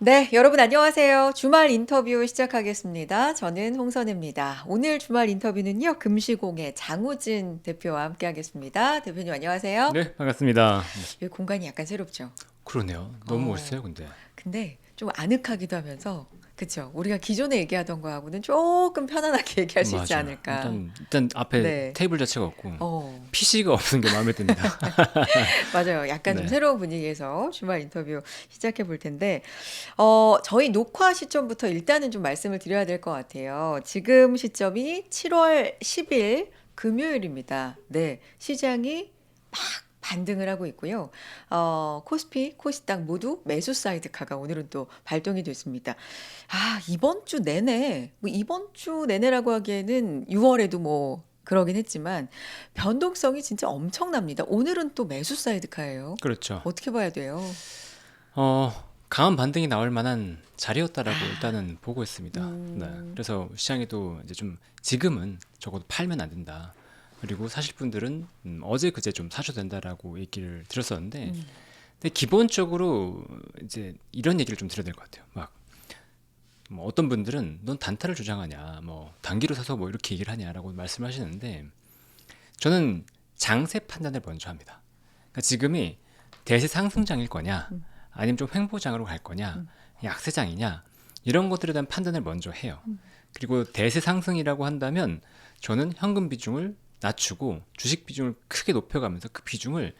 네, 여러분 안녕하세요. 주말 인터뷰 시작하겠습니다. 저는 홍선혜입니다. 오늘 주말 인터뷰는요, 금시공의 장우진 대표와 함께하겠습니다. 대표님 안녕하세요. 네, 반갑습니다. 네, 여기 공간이 약간 새롭죠? 그러네요. 너무 멋있어요, 어, 근데. 근데 좀 아늑하기도 하면서, 그쵸? 우리가 기존에 얘기하던 거하고는 조금 편안하게 얘기할 수 있지 맞아요. 않을까. 일단 앞에 네, 테이블 자체가 없고 어, PC가 없는 게 마음에 듭니다. 맞아요. 약간 좀 네. 새로운 분위기에서 주말 인터뷰 시작해 볼 텐데, 저희 녹화 시점부터 일단은 좀 말씀을 드려야 될 것 같아요. 지금 시점이 7월 10일 금요일입니다. 네, 시장이 막 반등을 하고 있고요. 코스피, 코스닥 모두 매수 사이드카가 오늘은 또 발동이 됐습니다. 이번 주 내내, 뭐 이번 주 내내라고 하기에는 6월에도 뭐 그러긴 했지만 변동성이 진짜 엄청납니다. 오늘은 또 매수 사이드카예요. 그렇죠. 어떻게 봐야 돼요? 어, 강한 반등이 나올 만한 자리였다라고 아, 일단은 보고 있습니다. 네. 음, 그래서 시장에도 이제 좀 지금은 적어도 팔면 안 된다. 그리고 사실 분들은 어제 그제 좀 사셔도 된다라고 얘기를 들었었는데, 음, 근데 기본적으로 이제 이런 얘기를 좀 드려야 될 것 같아요. 막 뭐 어떤 분들은 넌 단타를 주장하냐, 뭐 단기로 사서 뭐 이렇게 얘기를 하냐라고 말씀하시는데 저는 장세 판단을 먼저 합니다. 그러니까 지금이 대세 상승장일 거냐, 음, 아니면 좀 횡보장으로 갈 거냐, 음, 약세장이냐 이런 것들에 대한 판단을 먼저 해요. 그리고 대세 상승이라고 한다면 저는 현금 비중을 낮추고 주식 비중을 크게 높여가면서 그 비중을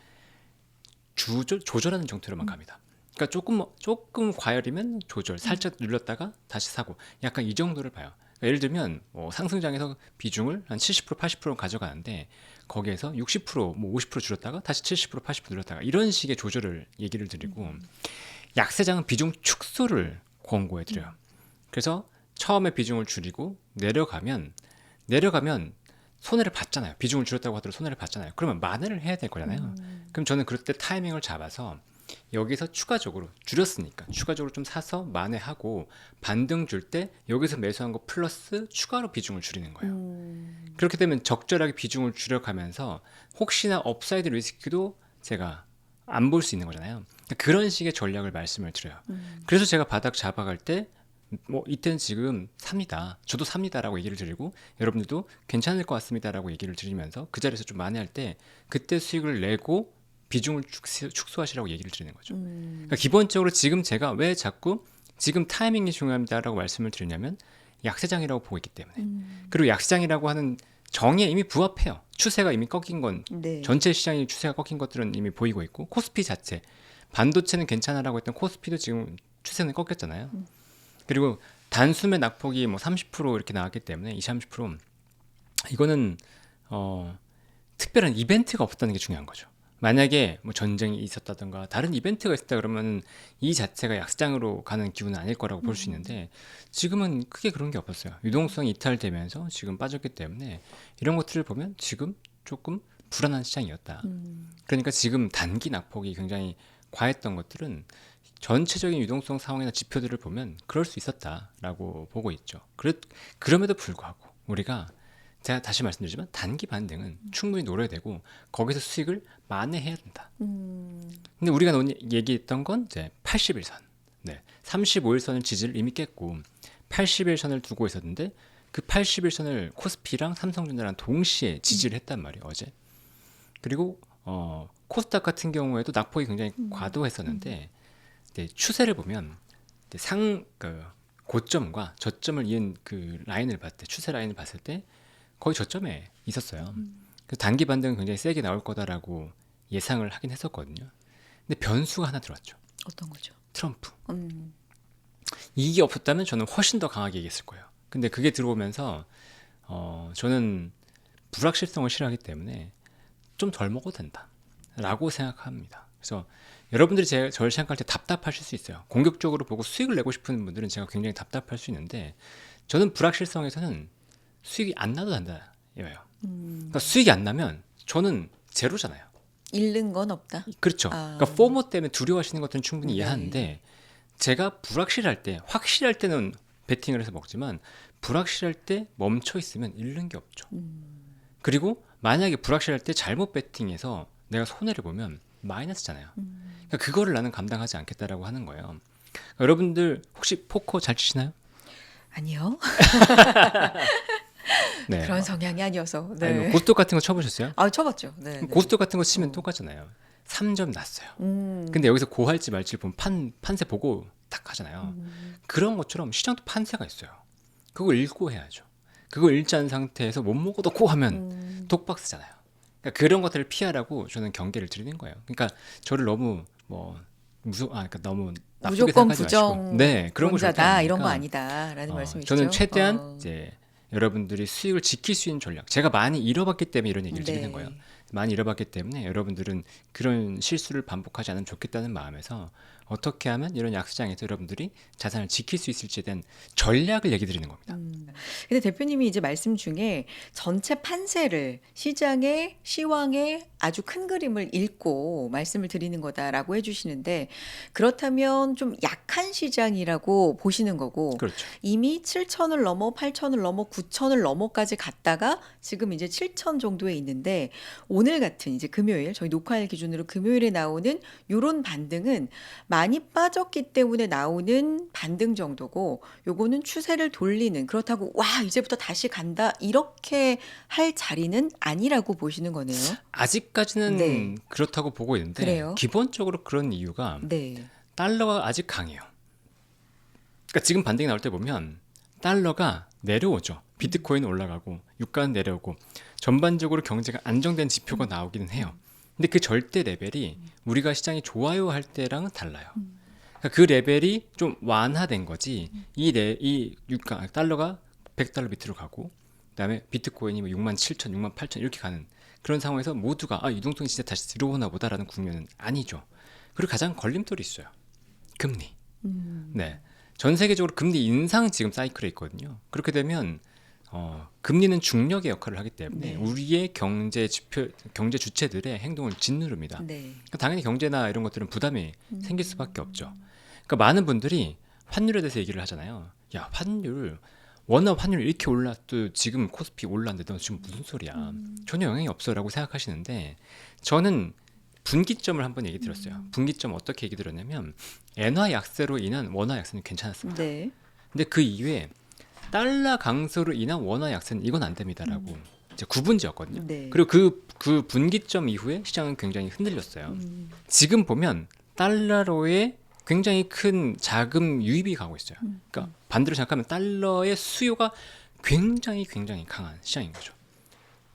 조절하는 정도로만 음, 갑니다. 그러니까 조금 과열이면 조절, 음, 살짝 눌렀다가 다시 사고, 약간 이 정도를 봐요. 그러니까 예를 들면 뭐 상승장에서 비중을 한 70% 80% 가져가는데 거기에서 60%, 뭐 50% 줄였다가 다시 70% 80% 늘렸다가 이런 식의 조절을 얘기를 드리고, 음, 약세장은 비중 축소를 권고해 드려요. 음, 그래서 처음에 비중을 줄이고 내려가면 손해를 봤잖아요. 비중을 줄였다고 하더라도 손해를 봤잖아요. 그러면 만회를 해야 될 거잖아요. 음, 그럼 저는 그럴 때 타이밍을 잡아서 여기서 추가적으로 줄였으니까 추가적으로 좀 사서 만회하고 반등 줄 때 여기서 매수한 거 플러스 추가로 비중을 줄이는 거예요. 음, 그렇게 되면 적절하게 비중을 줄여가면서 혹시나 업사이드 리스크도 제가 안 볼 수 있는 거잖아요. 그런 식의 전략을 말씀을 드려요. 음, 그래서 제가 바닥 잡아갈 때 뭐 이때는 지금 삽니다. 저도 삽니다라고 얘기를 드리고 여러분들도 괜찮을 것 같습니다라고 얘기를 드리면서 그 자리에서 좀 만회할 때 그때 수익을 내고 비중을 축소하시라고 얘기를 드리는 거죠. 그러니까 음, 기본적으로 지금 제가 왜 자꾸 지금 타이밍이 중요합니다라고 말씀을 드리냐면 약세장이라고 보고 있기 때문에. 음, 그리고 약세장이라고 하는 정의에 이미 부합해요. 추세가 이미 꺾인 건 네, 전체 시장이 추세가 꺾인 것들은 이미 보이고 있고 코스피 자체 반도체는 괜찮아라고 했던 코스피도 지금 추세는 꺾였잖아요. 음, 그리고 단숨에 낙폭이 뭐 30% 이렇게 나왔기 때문에 20, 30% 이거는 어, 특별한 이벤트가 없었다는 게 중요한 거죠. 만약에 뭐 전쟁이 있었다든가 다른 이벤트가 있었다 그러면 이 자체가 약세장으로 가는 기운은 아닐 거라고 볼 수 음, 있는데 지금은 크게 그런 게 없었어요. 유동성이 이탈되면서 지금 빠졌기 때문에 이런 것들을 보면 지금 조금 불안한 시장이었다. 음, 그러니까 지금 단기 낙폭이 굉장히 과했던 것들은 전체적인 유동성 상황이나 지표들을 보면 그럴 수 있었다라고 보고 있죠. 그럼에도 불구하고 우리가 제가 다시 말씀드리지만 단기 반등은 충분히 노려야 되고 거기서 수익을 만회해야 된다. 음, 근데 우리가 얘기했던 건 이제 80일선, 네, 35일선을 지지를 이미 깼고 80일선을 두고 있었는데 그 80일선을 코스피랑 삼성전자랑 동시에 음, 지지를 했단 말이에요 어제. 그리고 코스닥 같은 경우에도 낙폭이 굉장히 음, 음, 과도했었는데 추세를 보면 그 고점과 저점을 이은 그 라인을 봤을 때 추세 라인을 봤을 때 거의 저점에 있었어요. 음, 그 단기 반등은 굉장히 세게 나올 거다라고 예상을 하긴 했었거든요. 근데 변수가 하나 들어왔죠. 어떤 거죠? 트럼프. 음, 이게 없었다면 저는 훨씬 더 강하게 얘기했을 거예요. 근데 그게 들어오면서 저는 불확실성을 싫어하기 때문에 좀 덜 먹어도 된다라고 생각합니다. 그래서 여러분들이 저를 생각할 때 답답하실 수 있어요. 공격적으로 보고 수익을 내고 싶은 분들은 제가 굉장히 답답할 수 있는데 저는 불확실성에서는 수익이 안 나도 된다 이거예요. 그러니까 음, 수익이 안 나면 저는 제로잖아요. 잃는 건 없다. 그렇죠. 그러니까 아, 포모 때문에 두려워하시는 것들은 충분히 네, 이해하는데 제가 불확실할 때, 확실할 때는 베팅을 해서 먹지만 불확실할 때 멈춰 있으면 잃는 게 없죠. 음, 그리고 만약에 불확실할 때 잘못 베팅해서 내가 손해를 보면 마이너스잖아요. 음, 그러니까 그거를 나는 감당하지 않겠다라고 하는 거예요. 여러분들 혹시 포커 잘 치시나요? 아니요. 네. 그런 성향이 아니어서. 아니, 뭐 네. 고스톱 같은 거 쳐보셨어요? 아, 쳐봤죠. 네, 네. 고스톱 같은 거 치면 어. 똑같잖아요. 3점 났어요. 음. 근데 여기서 고할지 말지 보면 판세 보고 딱 하잖아요. 음. 그런 것처럼 시장도 판세가 있어요. 그걸 읽고 해야죠. 그걸 읽지 않은 상태에서 못 먹어도 고 하면 독박스잖아요. 그러니까 그런 것들을 피하라고 저는 경계를 드리는 거예요. 그러니까 저를 너무 뭐 그러니까 너무 나쁘게 무조건 생각하지 마시고, 네, 그런 거 절대 부정론자다 이런 거 아니니까 아니다라는 말씀이시죠? 저는 최대한 이제 여러분들이 수익을 지킬 수 있는 전략. 제가 많이 잃어봤기 때문에 이런 얘기를 드리는 네. 거예요. 많이 잃어봤기 때문에 여러분들은 그런 실수를 반복하지 않으면 좋겠다는 마음에서 어떻게 하면 이런 약시장에서 여러분들이 자산을 지킬 수 있을지에 대한 전략을 얘기 드리는 겁니다. 근데 대표님이 이제 말씀 중에 전체 판세를 시장의 시황의 아주 큰 그림을 읽고 말씀을 드리는 거다라고 해주시는데 그렇다면 좀 약한 시장이라고 보시는 거고 그렇죠. 이미 7천을 넘어 8천을 넘어 9천을 넘어까지 갔다가 지금 이제 7천 정도에 있는데 오늘 같은 이제 금요일 저희 녹화일 기준으로 금요일에 나오는 요런 반등은 많이 빠졌기 때문에 나오는 반등 정도고 요거는 추세를 돌리는 그렇다고 와 이제부터 다시 간다 이렇게 할 자리는 아니라고 보시는 거네요. 아직까지는 네. 그렇다고 보고 있는데 그래요? 기본적으로 그런 이유가 네. 달러가 아직 강해요. 그러니까 지금 반등이 나올 때 보면 달러가 내려오죠. 비트코인 올라가고 유가는 내려오고 전반적으로 경제가 안정된 지표가 나오기는 해요. 근데 그 절대 레벨이 우리가 시장이 좋아요 할 때랑은 달라요. 그러니까 그 레벨이 좀 완화된 거지. 이 유가 달러가 100달러 밑으로 가고 그다음에 비트코인이 뭐 6만 7천, 6만 8천 이렇게 가는 그런 상황에서 모두가 유동성이 진짜 다시 들어오나 보다라는 국면은 아니죠. 그리고 가장 걸림돌이 있어요. 금리. 네. 전 세계적으로 금리 인상 지금 사이클에 있거든요. 그렇게 되면 금리는 중력의 역할을 하기 때문에 네. 우리의 경제 주체들의 행동을 짓누릅니다. 네. 그러니까 당연히 경제나 이런 것들은 부담이 생길 수밖에 없죠. 그러니까 많은 분들이 환율에 대해서 얘기를 하잖아요. 야, 워낙 환율이 이렇게 올랐도 지금 코스피 올랐는데 너 지금 무슨 소리야. 전혀 영향이 없어라고 생각하시는데 저는 분기점을 한번 얘기 들었어요. 분기점 어떻게 얘기 들었냐면 엔화 약세로 인한 원화 약세는 괜찮았습니다. 네. 근데 그 이후에 달러 강세로 인한 원화 약세는 이건 안 됩니다라고 이제 구분지었거든요. 네. 그리고 그 분기점 이후에 시장은 굉장히 흔들렸어요. 지금 보면 달러로의 굉장히 큰 자금 유입이 가고 있어요. 그러니까 반대로 생각하면 달러의 수요가 굉장히 강한 시장인 거죠.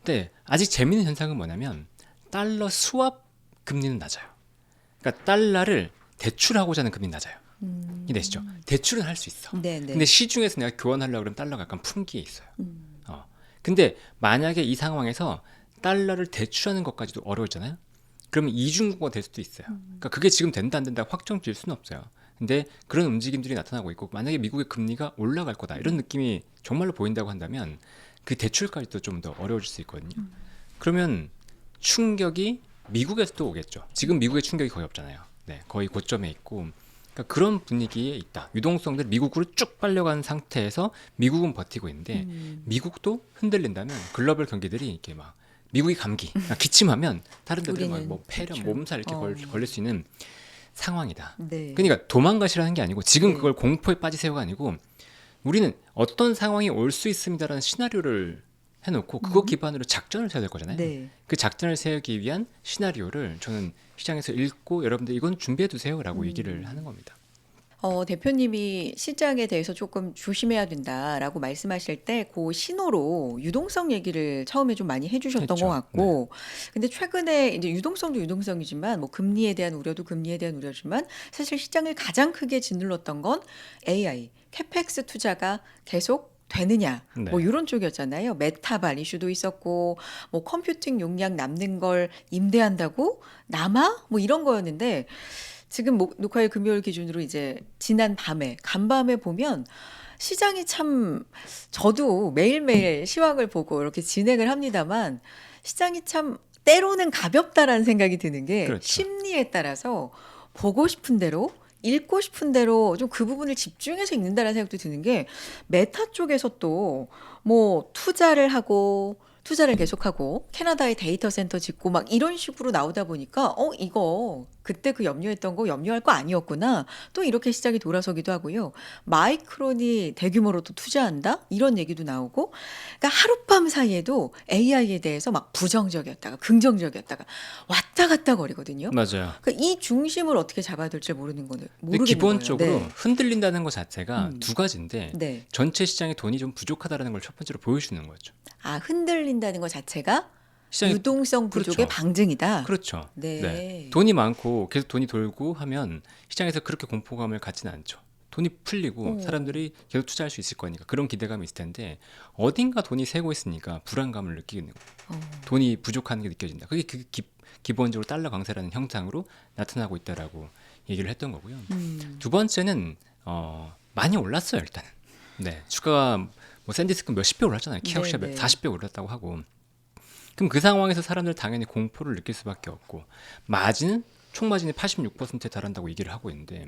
근데 아직 재미있는 현상은 뭐냐면 달러 수합 금리는 낮아요. 그러니까 달러를 대출하고자 하는 금리는 낮아요. 이해되시죠? 대출은 할 수 있어. 네, 네. 근데 시중에서 내가 교환하려고 그러면 달러가 약간 품귀에 있어요. 근데 만약에 이 상황에서 달러를 대출하는 것까지도 어려웠잖아요. 그러면 이중국어가 될 수도 있어요. 그러니까 그게 지금 된다 안 된다 확정 지을 수는 없어요. 근데 그런 움직임들이 나타나고 있고 만약에 미국의 금리가 올라갈 거다 이런 느낌이 정말로 보인다고 한다면 그 대출까지도 좀 더 어려워질 수 있거든요. 그러면 충격이 미국에서도 오겠죠. 지금 미국의 충격이 거의 없잖아요. 네, 거의 고점에 있고 그러니까 그런 분위기에 있다. 유동성들 미국으로 쭉 빨려간 상태에서 미국은 버티고 있는데 미국도 흔들린다면 글로벌 경기들이 이렇게 막 미국이 감기, 기침하면 다른 데들은 우리는 뭐 폐렴, 그렇죠. 몸살 이렇게 걸릴 수 있는 상황이다. 네. 그러니까 도망가시라는 게 아니고 지금 네. 그걸 공포에 빠지세요가 아니고 우리는 어떤 상황이 올 수 있습니다라는 시나리오를 해놓고 그거 기반으로 작전을 세워야 될 거잖아요. 네. 그 작전을 세우기 위한 시나리오를 저는 시장에서 읽고 여러분들 이건 준비해 두세요라고 얘기를 하는 겁니다. 대표님이 시장에 대해서 조금 조심해야 된다라고 말씀하실 때 그 신호로 유동성 얘기를 처음에 좀 많이 해주셨던 했죠. 것 같고, 근데 최근에 이제 유동성도 유동성이지만 뭐 금리에 대한 우려도 금리에 대한 우려지만 사실 시장을 가장 크게 짓눌렀던 건 AI, 캐펙스 투자가 계속 되느냐 네. 뭐 이런 쪽이었잖아요. 메타발 이슈도 있었고 뭐 컴퓨팅 용량 남는 걸 임대한다고 남아 뭐 이런 거였는데 지금 녹화일 금요일 기준으로 이제 지난 밤에 간밤에 보면 시장이 참 저도 매일매일 시황을 보고 이렇게 진행을 합니다만 시장이 참 때로는 가볍다라는 생각이 드는 게 그렇죠. 심리에 따라서 보고 싶은 대로 읽고 싶은 대로 좀 그 부분을 집중해서 읽는다라는 생각도 드는 게 메타 쪽에서 또 뭐 투자를 하고 투자를 계속하고 캐나다에 데이터 센터 짓고 막 이런 식으로 나오다 보니까 이거 그때 그 염려했던 거 염려할 거 아니었구나. 또 이렇게 시장이 돌아서기도 하고요. 마이크론이 대규모로 또 투자한다? 이런 얘기도 나오고. 그러니까 하룻밤 사이에도 AI에 대해서 막 부정적이었다가 긍정적이었다가 왔다 갔다 거리거든요. 맞아요. 그러니까 이 중심을 어떻게 잡아야 될지 모르는 거는 근데 모르겠는 거예요. 기본적으로 네. 흔들린다는 것 자체가 두 가지인데 네. 전체 시장에 돈이 좀 부족하다는 걸 첫 번째로 보여주는 거죠. 아, 흔들린다는 것 자체가 시장이 유동성 부족의 그렇죠. 방증이다. 그렇죠. 네. 돈이 많고 계속 돈이 돌고 하면 시장에서 그렇게 공포감을 갖지는 않죠. 돈이 풀리고 사람들이 계속 투자할 수 있을 거니까 그런 기대감이 있을 텐데 어딘가 돈이 새고 있으니까 불안감을 느끼는 거예요. 돈이 부족한 게 느껴진다. 그게 기본적으로 달러 강세라는 형상으로 나타나고 있다라고 얘기를 했던 거고요. 두 번째는 많이 올랐어요 일단은. 네, 주가가 뭐 샌디스크 몇십 배 올랐잖아요. 키역시가 네, 네. 40배 올랐다고 하고. 그럼 그 상황에서 사람들 당연히 공포를 느낄 수밖에 없고 마진은 총 마진이 86%에 달한다고 얘기를 하고 있는데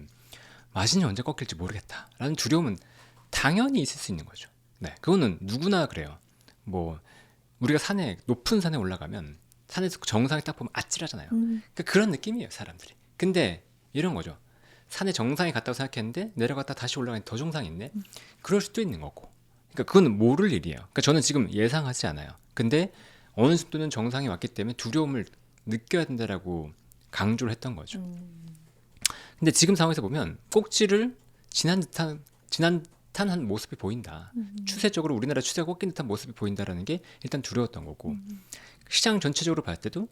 마진이 언제 꺾일지 모르겠다라는 두려움은 당연히 있을 수 있는 거죠. 네, 그거는 누구나 그래요. 뭐 우리가 높은 산에 올라가면 산에서 정상에 딱 보면 아찔하잖아요. 그러니까 그런 느낌이에요, 사람들이. 근데 이런 거죠. 산의 정상에 갔다고 생각했는데 내려갔다 다시 올라가니 더 정상이 있네. 그럴 수도 있는 거고. 그러니까 그건 모를 일이에요. 그러니까 저는 지금 예상하지 않아요. 근데 어느 정도는 정상에 왔기 때문에 두려움을 느껴야 된다라고 강조를 했던 거죠. 근데 지금 상황에서 보면 꼭지를 지난 듯한 한 모습이 보인다. 추세적으로 우리나라 추세가 꺾인 듯한 모습이 보인다라는 게 일단 두려웠던 거고 시장 전체적으로 봤을 때도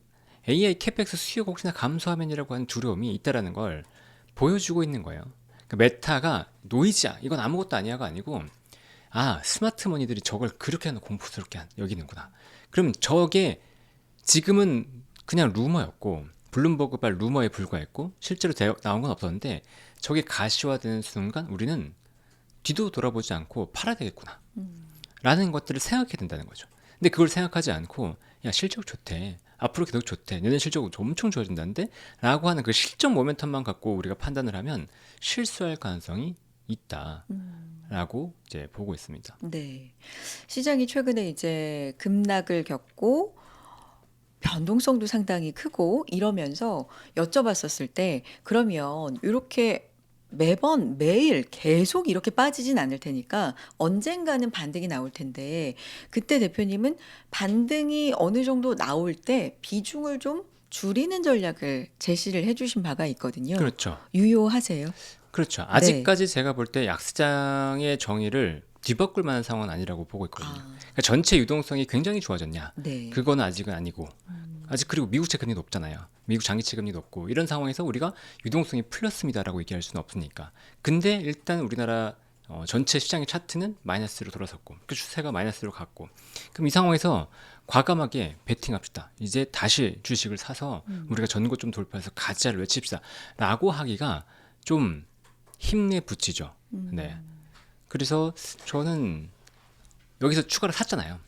AI 캐펙스 수요가 혹시나 감소하면이라고 하는 두려움이 있다라는 걸 보여주고 있는 거예요. 그러니까 메타가 노이즈야 이건 아무것도 아니야가 아니고 스마트머니들이 저걸 그렇게 공포스럽게 여기는구나. 그럼 저게 지금은 그냥 루머였고 블룸버그발 루머에 불과했고 실제로 나온 건 없었는데 저게 가시화되는 순간 우리는 뒤도 돌아보지 않고 팔아야 되겠구나 라는 것들을 생각해야 된다는 거죠. 근데 그걸 생각하지 않고 야 실적 좋대 앞으로 계속 좋대 내년 실적 엄청 좋아진다는데 라고 하는 그 실적 모멘텀만 갖고 우리가 판단을 하면 실수할 가능성이 있다라고 이제 보고 있습니다. 네. 시장이 최근에 이제 급락을 겪고 변동성도 상당히 크고 이러면서 여쭤봤었을 때 그러면 이렇게 매번 매일 계속 이렇게 빠지진 않을 테니까 언젠가는 반등이 나올 텐데 그때 대표님은 반등이 어느 정도 나올 때 비중을 좀 줄이는 전략을 제시를 해주신 바가 있거든요. 그렇죠. 유효하세요? 그렇죠. 네. 아직까지 제가 볼 때 약시장의 정의를 뒤바꿀 만한 상황은 아니라고 보고 있거든요. 아, 그러니까 전체 유동성이 굉장히 좋아졌냐? 네. 그거는 아직은 아니고 아직 그리고 미국채 금리 높잖아요. 미국 장기채 금리 높고 이런 상황에서 우리가 유동성이 풀렸습니다라고 얘기할 수는 없으니까. 근데 일단 우리나라 전체 시장의 차트는 마이너스로 돌아섰고 그 추세가 마이너스로 갔고 그럼 이 상황에서 과감하게 베팅합시다. 이제 다시 주식을 사서 우리가 전고 좀 돌파해서 가짜를 외칩시다. 라고 하기가 좀 힘내 붙이죠. 네. 그래서 저는 여기서 추가로 샀잖아요.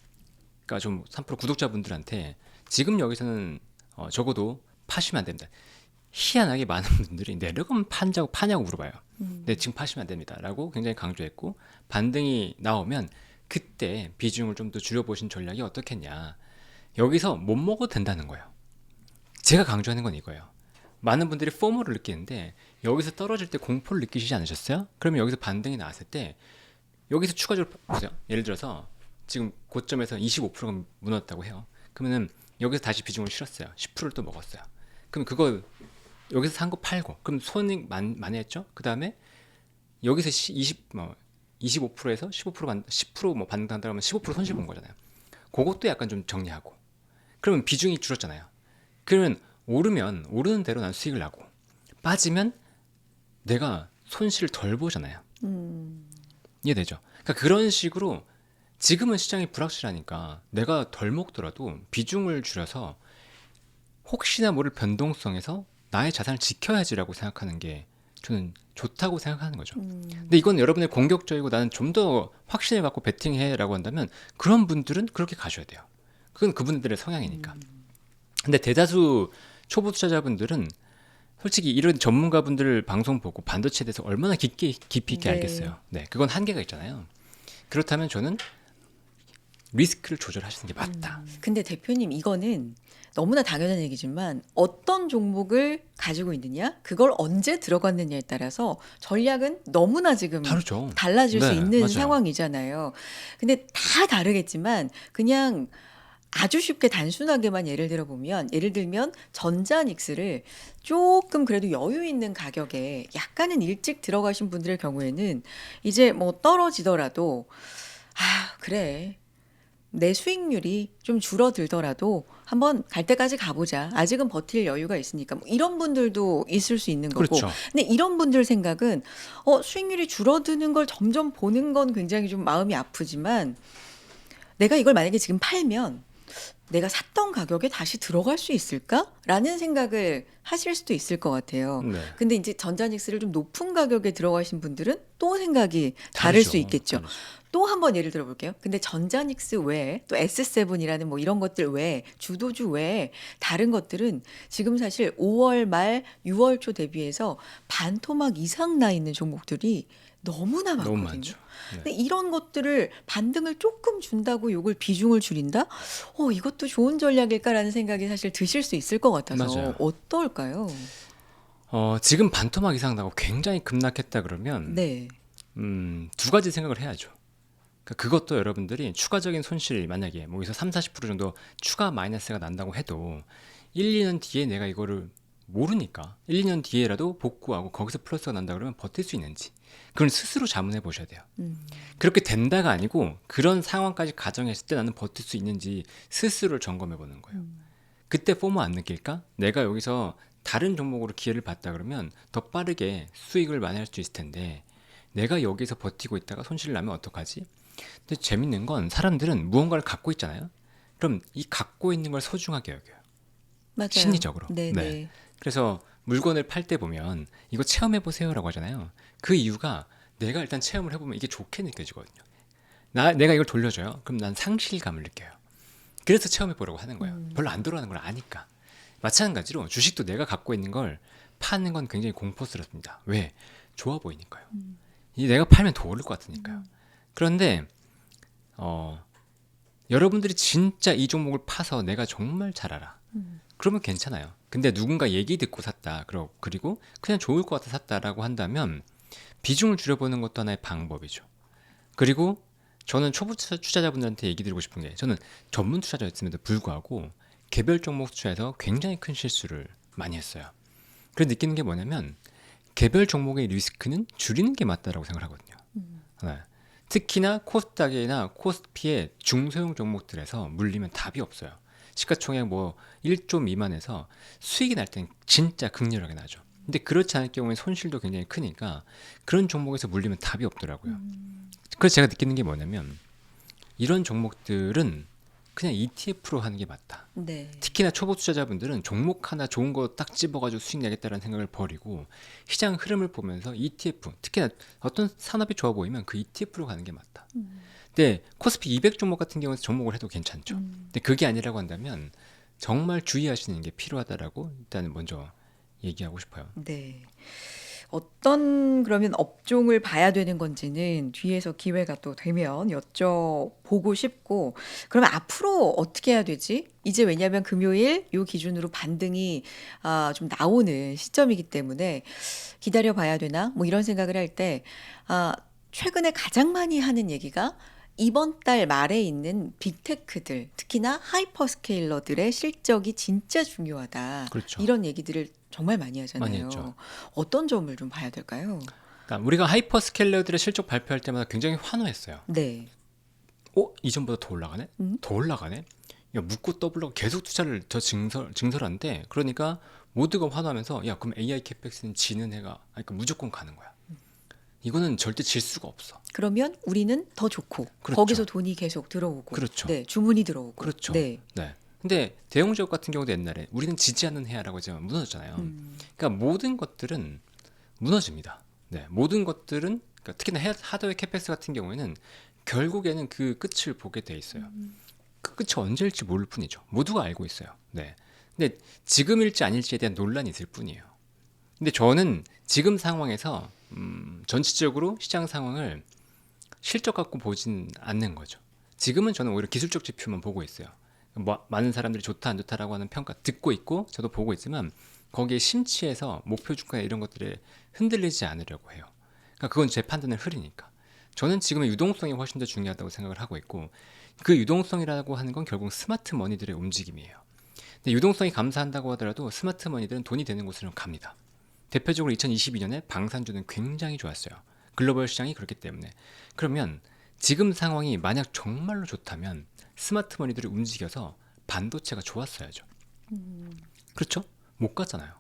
그러니까 좀 3% 구독자분들한테 지금 여기서는 적어도 파시면 안 됩니다. 희한하게 많은 분들이 내려가면 파냐고 물어봐요. 네, 지금 파시면 안 됩니다. 라고 굉장히 강조했고 반등이 나오면 그때 비중을 좀 더 줄여보신 전략이 어떻겠냐. 여기서 못 먹어도 된다는 거예요. 제가 강조하는 건 이거예요. 많은 분들이 포모를 느끼는데 여기서 떨어질 때 공포를 느끼시지 않으셨어요? 그러면 여기서 반등이 나왔을 때 여기서 추가적으로 보세요. 예를 들어서 지금 고점에서 25%가 무너졌다고 해요. 그러면은 여기서 다시 비중을 실었어요. 10%를 또 먹었어요. 그럼 그거 여기서 산 거 팔고 그럼 손익 많이 했죠? 그 다음에 여기서 25%에서 10% 반등한다 그러면 15% 손실 본 거잖아요. 그것도 약간 좀 정리하고 그러면 비중이 줄었잖아요. 그러면 오르면 오르는 대로 난 수익을 나고 빠지면 내가 손실을 덜 보잖아요. 이해되죠? 그러니까 그런 식으로 지금은 시장이 불확실하니까 내가 덜 먹더라도 비중을 줄여서 혹시나 모를 변동성에서 나의 자산을 지켜야지라고 생각하는 게 저는 좋다고 생각하는 거죠. 근데 이건 여러분의 공격적이고 나는 좀 더 확신을 갖고 베팅해라고 한다면 그런 분들은 그렇게 가셔야 돼요. 그건 그분들의 성향이니까. 근데 대다수 초보 투자자분들은 솔직히 이런 전문가분들 방송 보고 반도체에 대해서 얼마나 깊이 있게 네. 알겠어요. 네, 그건 한계가 있잖아요. 그렇다면 저는 리스크를 조절하시는 게 맞다. 근데 대표님 이거는 너무나 당연한 얘기지만 어떤 종목을 가지고 있느냐, 그걸 언제 들어갔느냐에 따라서 전략은 너무나 지금 다르죠. 달라질 수 네, 있는 맞아요. 상황이잖아요. 근데 다 다르겠지만 그냥 아주 쉽게 단순하게만 예를 들어보면, 예를 들면 전자닉스를 조금 그래도 여유 있는 가격에 약간은 일찍 들어가신 분들의 경우에는 이제 뭐 떨어지더라도 그래, 내 수익률이 좀 줄어들더라도 한번 갈 때까지 가보자. 아직은 버틸 여유가 있으니까. 뭐 이런 분들도 있을 수 있는 거고. 그렇죠. 근데 이런 분들 생각은 수익률이 줄어드는 걸 점점 보는 건 굉장히 좀 마음이 아프지만 내가 이걸 만약에 지금 팔면 내가 샀던 가격에 다시 들어갈 수 있을까? 라는 생각을 하실 수도 있을 것 같아요. 네. 근데 이제 전자닉스를 좀 높은 가격에 들어가신 분들은 또 생각이 다를 수 다르죠. 있겠죠. 다르죠. 또 한 번 예를 들어볼게요. 근데 전자닉스 외에 또 S7이라는 뭐 이런 것들 외에 주도주 외에 다른 것들은 지금 사실 5월 말 6월 초 대비해서 반토막 이상 나 있는 종목들이 너무나 너무 많거든요. 많죠. 네. 근데 이런 것들을 반등을 조금 준다고 요걸 비중을 줄인다? 이것도 좋은 전략일까라는 생각이 사실 드실 수 있을 것 같아서 맞아요. 어떨까요? 지금 반토막 이상 나고 굉장히 급락했다 그러면 네. 두 가지 생각을 해야죠. 그러니까 그것도 여러분들이 추가적인 손실이 만약에 뭐 여기서 3, 40% 정도 추가 마이너스가 난다고 해도 1, 2년 뒤에 내가 이거를 모르니까 1, 2년 뒤에라도 복구하고 거기서 플러스가 난다 그러면 버틸 수 있는지 그걸 스스로 자문해 보셔야 돼요. 그렇게 된다가 아니고 그런 상황까지 가정했을 때 나는 버틸 수 있는지 스스로를 점검해 보는 거예요. 그때 포모 안 느낄까? 내가 여기서 다른 종목으로 기회를 봤다 그러면 더 빠르게 수익을 만회할 수 있을 텐데 내가 여기서 버티고 있다가 손실을 나면 어떡하지? 근데 재밌는 건 사람들은 무언가를 갖고 있잖아요. 그럼 이 갖고 있는 걸 소중하게 여겨요. 맞아요. 심리적으로. 네, 네. 네. 그래서 물건을 팔 때 보면 이거 체험해 보세요라고 하잖아요. 그 이유가 내가 일단 체험을 해보면 이게 좋게 느껴지거든요. 내가 이걸 돌려줘요. 그럼 난 상실감을 느껴요. 그래서 체험해 보려고 하는 거예요. 별로 안 돌아가는 걸 아니까. 마찬가지로 주식도 내가 갖고 있는 걸 파는 건 굉장히 공포스럽습니다. 왜? 좋아 보이니까요. 이 내가 팔면 더 오를 것 같으니까요. 그런데 여러분들이 진짜 이 종목을 파서 내가 정말 잘 알아. 그러면 괜찮아요. 근데 누군가 얘기 듣고 샀다. 그리고 그냥 좋을 것 같아 샀다라고 한다면 비중을 줄여보는 것도 하나의 방법이죠. 그리고 저는 초보 투자자분들한테 얘기 드리고 싶은 게 저는 전문 투자자였음에도 불구하고 개별 종목 투자에서 굉장히 큰 실수를 많이 했어요. 그래서 느끼는 게 뭐냐면 개별 종목의 리스크는 줄이는 게 맞다라고 생각하거든요. 네. 특히나 코스닥이나 코스피의 중소형 종목들에서 물리면 답이 없어요. 시가총액 뭐 1조 미만에서 수익이 날 땐 진짜 극렬하게 나죠. 근데 그렇지 않을 경우에 손실도 굉장히 크니까 그런 종목에서 물리면 답이 없더라고요. 그래서 제가 느끼는 게 뭐냐면 이런 종목들은 그냥 ETF로 하는 게 맞다. 네. 특히나 초보 투자자분들은 종목 하나 좋은 거 딱 집어가지고 수익 내겠다는 생각을 버리고 시장 흐름을 보면서 ETF, 특히나 어떤 산업이 좋아 보이면 그 ETF로 가는 게 맞다. 근데 코스피 200 종목 같은 경우는 종목을 해도 괜찮죠. 근데 그게 아니라고 한다면 정말 주의하시는 게 필요하다라고 일단 먼저 얘기하고 싶어요. 네. 어떤 그러면 업종을 봐야 되는 건지는 뒤에서 기회가 또 되면 여쭤보고 싶고, 그러면 앞으로 어떻게 해야 되지? 이제 왜냐하면 금요일 요 기준으로 반등이 좀 나오는 시점이기 때문에 기다려 봐야 되나? 뭐 이런 생각을 할 때 최근에 가장 많이 하는 얘기가 이번 달 말에 있는 빅테크들, 특히나 하이퍼스케일러들의 실적이 진짜 중요하다. 그렇죠. 이런 얘기들을 정말 많이 많이 하잖아요. 했죠. 어떤 점을 좀 봐야 될까요? 그러니까 우리가 하이퍼스케일러들의 실적 발표할 때마다 굉장히 환호했어요. 네. 이전보다 더 올라가네? 음? 더 올라가네? 야, 묻고 떠블라고 계속 투자를 더 증설한대. 그러니까 모두가 환호하면서 야, 그럼 AI 캐펙스는 지는 해가 그러니까 무조건 가는 거야. 이거는 절대 질 수가 없어. 그러면 우리는 더 좋고 그렇죠. 거기서 돈이 계속 들어오고, 그렇죠. 네, 주문이 들어오고, 그렇죠. 네, 네. 근데 대형지역 같은 경우도 옛날에 우리는 지지 않는 해야라고 했지만 무너졌잖아요. 그러니까 모든 것들은 무너집니다. 네. 모든 것들은 그러니까 특히나 하드웨어 캐펙스 같은 경우에는 결국에는 그 끝을 보게 돼 있어요. 그 끝이 언제일지 모를 뿐이죠. 모두가 알고 있어요. 네. 근데 지금일지 아닐지에 대한 논란이 있을 뿐이에요. 근데 저는 지금 상황에서 전체적으로 시장 상황을 실적 갖고 보진 않는 거죠. 지금은 저는 오히려 기술적 지표만 보고 있어요. 뭐, 많은 사람들이 좋다 안 좋다라고 하는 평가 듣고 있고 저도 보고 있지만 거기에 심취해서 목표 주가 이런 것들에 흔들리지 않으려고 해요. 그러니까 그건 제 판단을 흐리니까. 저는 지금의 유동성이 훨씬 더 중요하다고 생각을 하고 있고 그 유동성이라고 하는 건 결국 스마트 머니들의 움직임이에요. 근데 유동성이 감소한다고 하더라도 스마트 머니들은 돈이 되는 곳으로 갑니다. 대표적으로 2022년에 방산주는 굉장히 좋았어요. 글로벌 시장이 그렇기 때문에. 그러면 지금 상황이 만약 정말로 좋다면 스마트 머니들이 움직여서 반도체가 좋았어야죠. 그렇죠? 못 갔잖아요.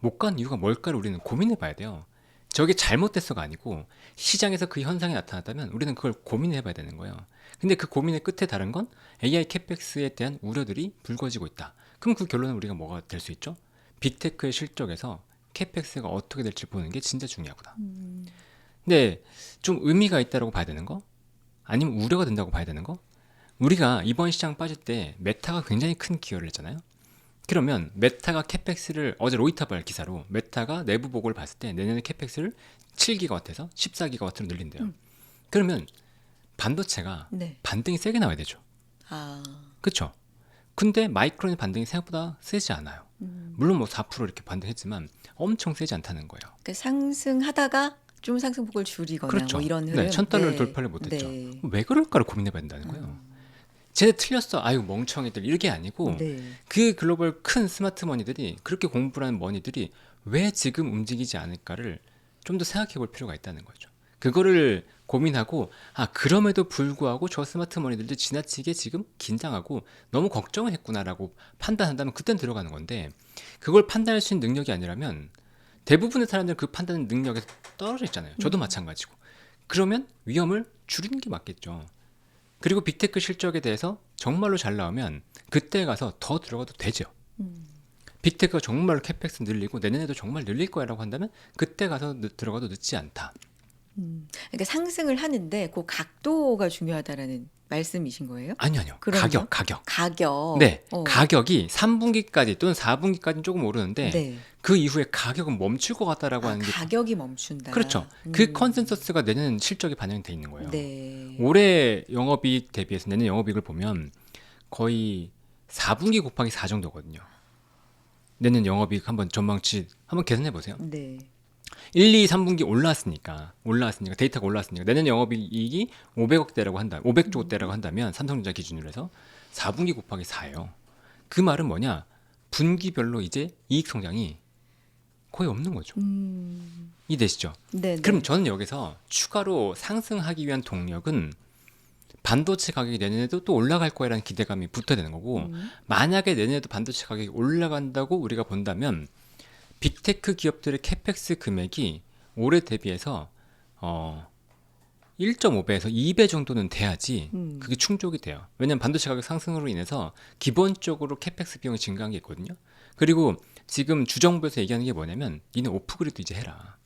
못 간 이유가 뭘까를 우리는 고민해 봐야 돼요. 저게 잘못됐어가 아니고 시장에서 그 현상이 나타났다면 우리는 그걸 고민해 봐야 되는 거예요. 근데 그 고민의 끝에 다른 건 AI 캐펙스에 대한 우려들이 불거지고 있다. 그럼 그 결론은 우리가 뭐가 될 수 있죠? 빅테크의 실적에서 캐펙스가 어떻게 될지 보는 게 진짜 중요하구나. 근데 좀 의미가 있다고 봐야 되는 거? 아니면 우려가 된다고 봐야 되는 거? 우리가 이번 시장 빠질 때 메타가 굉장히 큰 기여를 했잖아요. 그러면 메타가 캐펙스를 어제 로이터발 기사로 메타가 내부 보고를 봤을 때 내년에 캐펙스를 7기가와트에서 14기가와트로 늘린대요. 그러면 반도체가 네. 반등이 세게 나와야 되죠. 아, 그렇죠? 근데 마이크론의 반등이 생각보다 세지 않아요. 물론 뭐 4% 이렇게 반등했지만 엄청 세지 않다는 거예요. 그러니까 상승하다가 좀 상승폭을 줄이거나 그렇죠. 뭐 이런 흐름. 네, 1000달러를 네. 돌파를 못했죠. 네. 왜 그럴까를 고민해봐야 된다는 거예요. 쟤네 틀렸어. 아유 멍청이들 이게 아니고 네. 그 글로벌 큰 스마트 머니들이 그렇게 공부를 하는 머니들이 왜 지금 움직이지 않을까를 좀 더 생각해 볼 필요가 있다는 거죠. 그거를 고민하고 그럼에도 불구하고 저 스마트 머니들도 지나치게 지금 긴장하고 너무 걱정을 했구나라고 판단한다면 그땐 들어가는 건데 그걸 판단할 수 있는 능력이 아니라면 대부분의 사람들은 그 판단 능력에서 떨어져 있잖아요. 저도 마찬가지고. 그러면 위험을 줄이는 게 맞겠죠. 그리고 빅테크 실적에 대해서 정말로 잘 나오면 그때 가서 더 들어가도 되죠. 빅테크가 정말로 캐펙스 늘리고 내년에도 정말 늘릴 거야라고 한다면 그때 가서 들어가도 늦지 않다. 그러니까 상승을 하는데 그 각도가 중요하다라는 말씀이신 거예요? 아니요. 그럼요? 가격. 가격. 네, 어. 가격이 3분기까지 또는 4분기까지는 조금 오르는데 네. 그 이후에 가격은 멈출 것 같다라고 하는 게 가격이 멈춘다. 그렇죠. 그 컨센서스가 내년 실적에 반영돼 있는 거예요. 네. 올해 영업이익 대비해서 내년 영업이익을 보면 거의 4분기 곱하기 4 정도거든요. 내년 영업이익 한번 전망치 한번 계산해 보세요. 네. 1, 2, 3분기 올라왔으니까 데이터가 올라왔으니까 내년 영업이익이 500억대라고 한다. 500조대라고 한다면 삼성전자 기준으로 해서 4분기 곱하기 4예요. 그 말은 뭐냐? 분기별로 이제 이익 성장이 거의 없는 거죠. 이해되시죠? 네. 그럼 저는 여기서 추가로 상승하기 위한 동력은 반도체 가격이 내년에도 또 올라갈 거라는 기대감이 붙어야 되는 거고 만약에 내년에도 반도체 가격이 올라간다고 우리가 본다면 빅테크 기업들의 캐펙스 금액이 올해 대비해서 1.5배에서 2배 정도는 돼야지 그게 충족이 돼요. 왜냐하면 반도체 가격 상승으로 인해서 기본적으로 캐펙스 비용이 증가한 게 있거든요. 그리고 지금 주정부에서 얘기하는 게 뭐냐면 니네 오프그리드 이제 해라.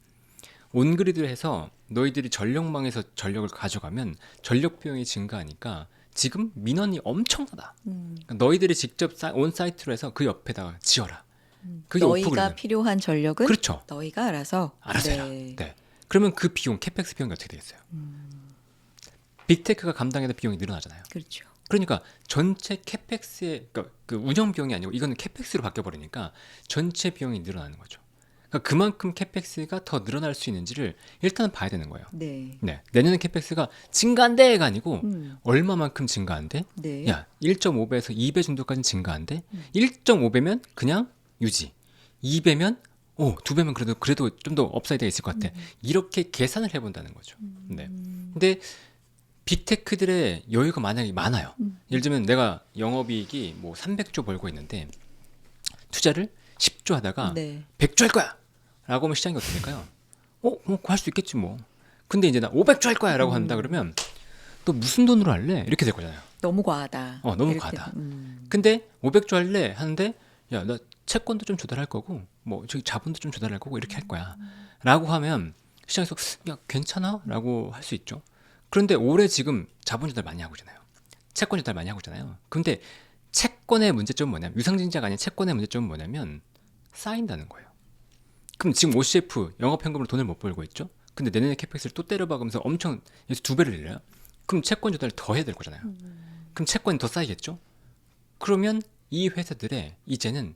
온그리드를 해서 너희들이 전력망에서 전력을 가져가면 전력 비용이 증가하니까 지금 민원이 엄청나다. 그러니까 너희들이 직접 온사이트로 해서 그 옆에다가 지어라. 그게 너희가 오프그리드. 필요한 전력은 그렇죠. 너희가 알아서 해라. 네. 네. 그러면 그 비용, 캐펙스 비용이 어떻게 되겠어요? 빅테크가 감당해야 될 비용이 늘어나잖아요. 그렇죠. 그러니까 전체 캐펙스의 그러니까 그 운영 비용이 아니고 이거는 캐펙스로 바뀌어 버리니까 전체 비용이 늘어나는 거죠. 그러니까 그만큼 캐펙스가 더 늘어날 수 있는지를 일단 봐야 되는 거예요. 네. 네, 내년에 캐펙스가 증가한대가 아니고 얼마만큼 증가한대? 네. 야, 1.5배에서 2배 정도까지 증가한대. 1.5배면 그냥 유지. 2배면 2배면 그래도 좀 더 업사이드가 있을 것 같아. 이렇게 계산을 해본다는 거죠. 네. 근데 빅테크들의 여유가 만약에 많아요. 예를 들면 내가 영업이익이 뭐 300조 벌고 있는데 투자를 10조 하다가 네. 100조 할 거야! 라고 하면 시장이 어떻게 될까요? 뭐 할 수 있겠지 뭐. 근데 이제 나 500조 할 거야! 라고 한다 그러면 또 무슨 돈으로 할래? 이렇게 될 거잖아요. 너무 과하다. 너무 이렇게. 과하다. 근데 500조 할래? 하는데 야, 나 채권도 좀 조달할 거고 뭐 저기 자본도 좀 조달할 거고 이렇게 할 거야. 라고 하면 시장에서 야, 괜찮아? 라고 할 수 있죠. 그런데 올해 지금 자본 조달 많이 하고 있잖아요. 채권 조달 많이 하고 있잖아요. 근데 채권의 문제점은 뭐냐면 유상증자가 아닌 채권의 문제점은 뭐냐면 쌓인다는 거예요. 그럼 지금 OCF 영업현금으로 돈을 못 벌고 있죠. 근데 내년에 캐펙스를 또 때려박으면서 엄청 2배를 늘려요. 그럼 채권 조달을 더 해야 될 거잖아요. 그럼 채권이 더 쌓이겠죠? 그러면 이 회사들의 이제는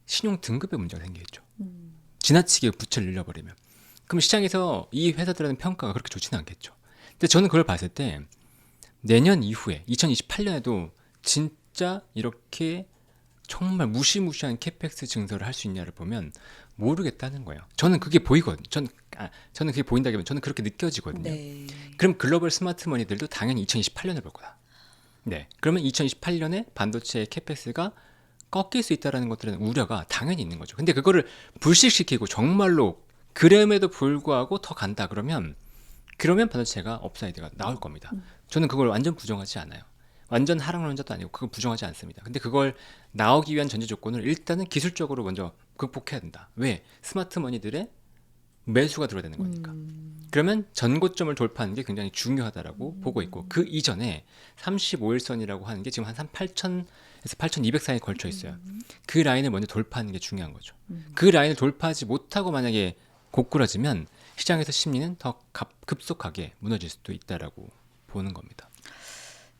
신용 등급에 문제가 생기겠죠. 지나치게 부채를 늘려버리면. 그럼 시장에서 이 회사들의 평가가 그렇게 좋지는 않겠죠. 근데 저는 그걸 봤을 때 내년 이후에 2028년에도 진짜 이렇게 정말 무시무시한 캐펙스 증설을 할 수 있냐를 보면 모르겠다는 거예요. 저는 그게 보이거든요. 저는 그게 보인다기보다 저는 그렇게 느껴지거든요. 네. 그럼 글로벌 스마트 머니들도 당연히 2028년을 볼 거다. 네. 그러면 2028년에 반도체 캐펙스가 꺾일 수 있다는 것들은 우려가 당연히 있는 거죠. 근데 그거를 불식시키고 정말로 그럼에도 불구하고 더 간다 그러면 반도체가 업사이드가 나올 겁니다. 저는 그걸 완전 부정하지 않아요. 완전 하락론자도 아니고 그거 부정하지 않습니다. 근데 그걸 나오기 위한 전제 조건을 일단은 기술적으로 먼저 극복해야 된다. 왜? 스마트 머니들의 매수가 들어야 되는 거니까. 그러면 전고점을 돌파하는 게 굉장히 중요하다라고 보고 있고 그 이전에 35일선이라고 하는 게 지금 한 8,000에서 8,200 사이에 걸쳐 있어요. 그 라인을 먼저 돌파하는 게 중요한 거죠. 그 라인을 돌파하지 못하고 만약에 고꾸라지면 시장에서 심리는 더 급속하게 무너질 수도 있다라고 보는 겁니다.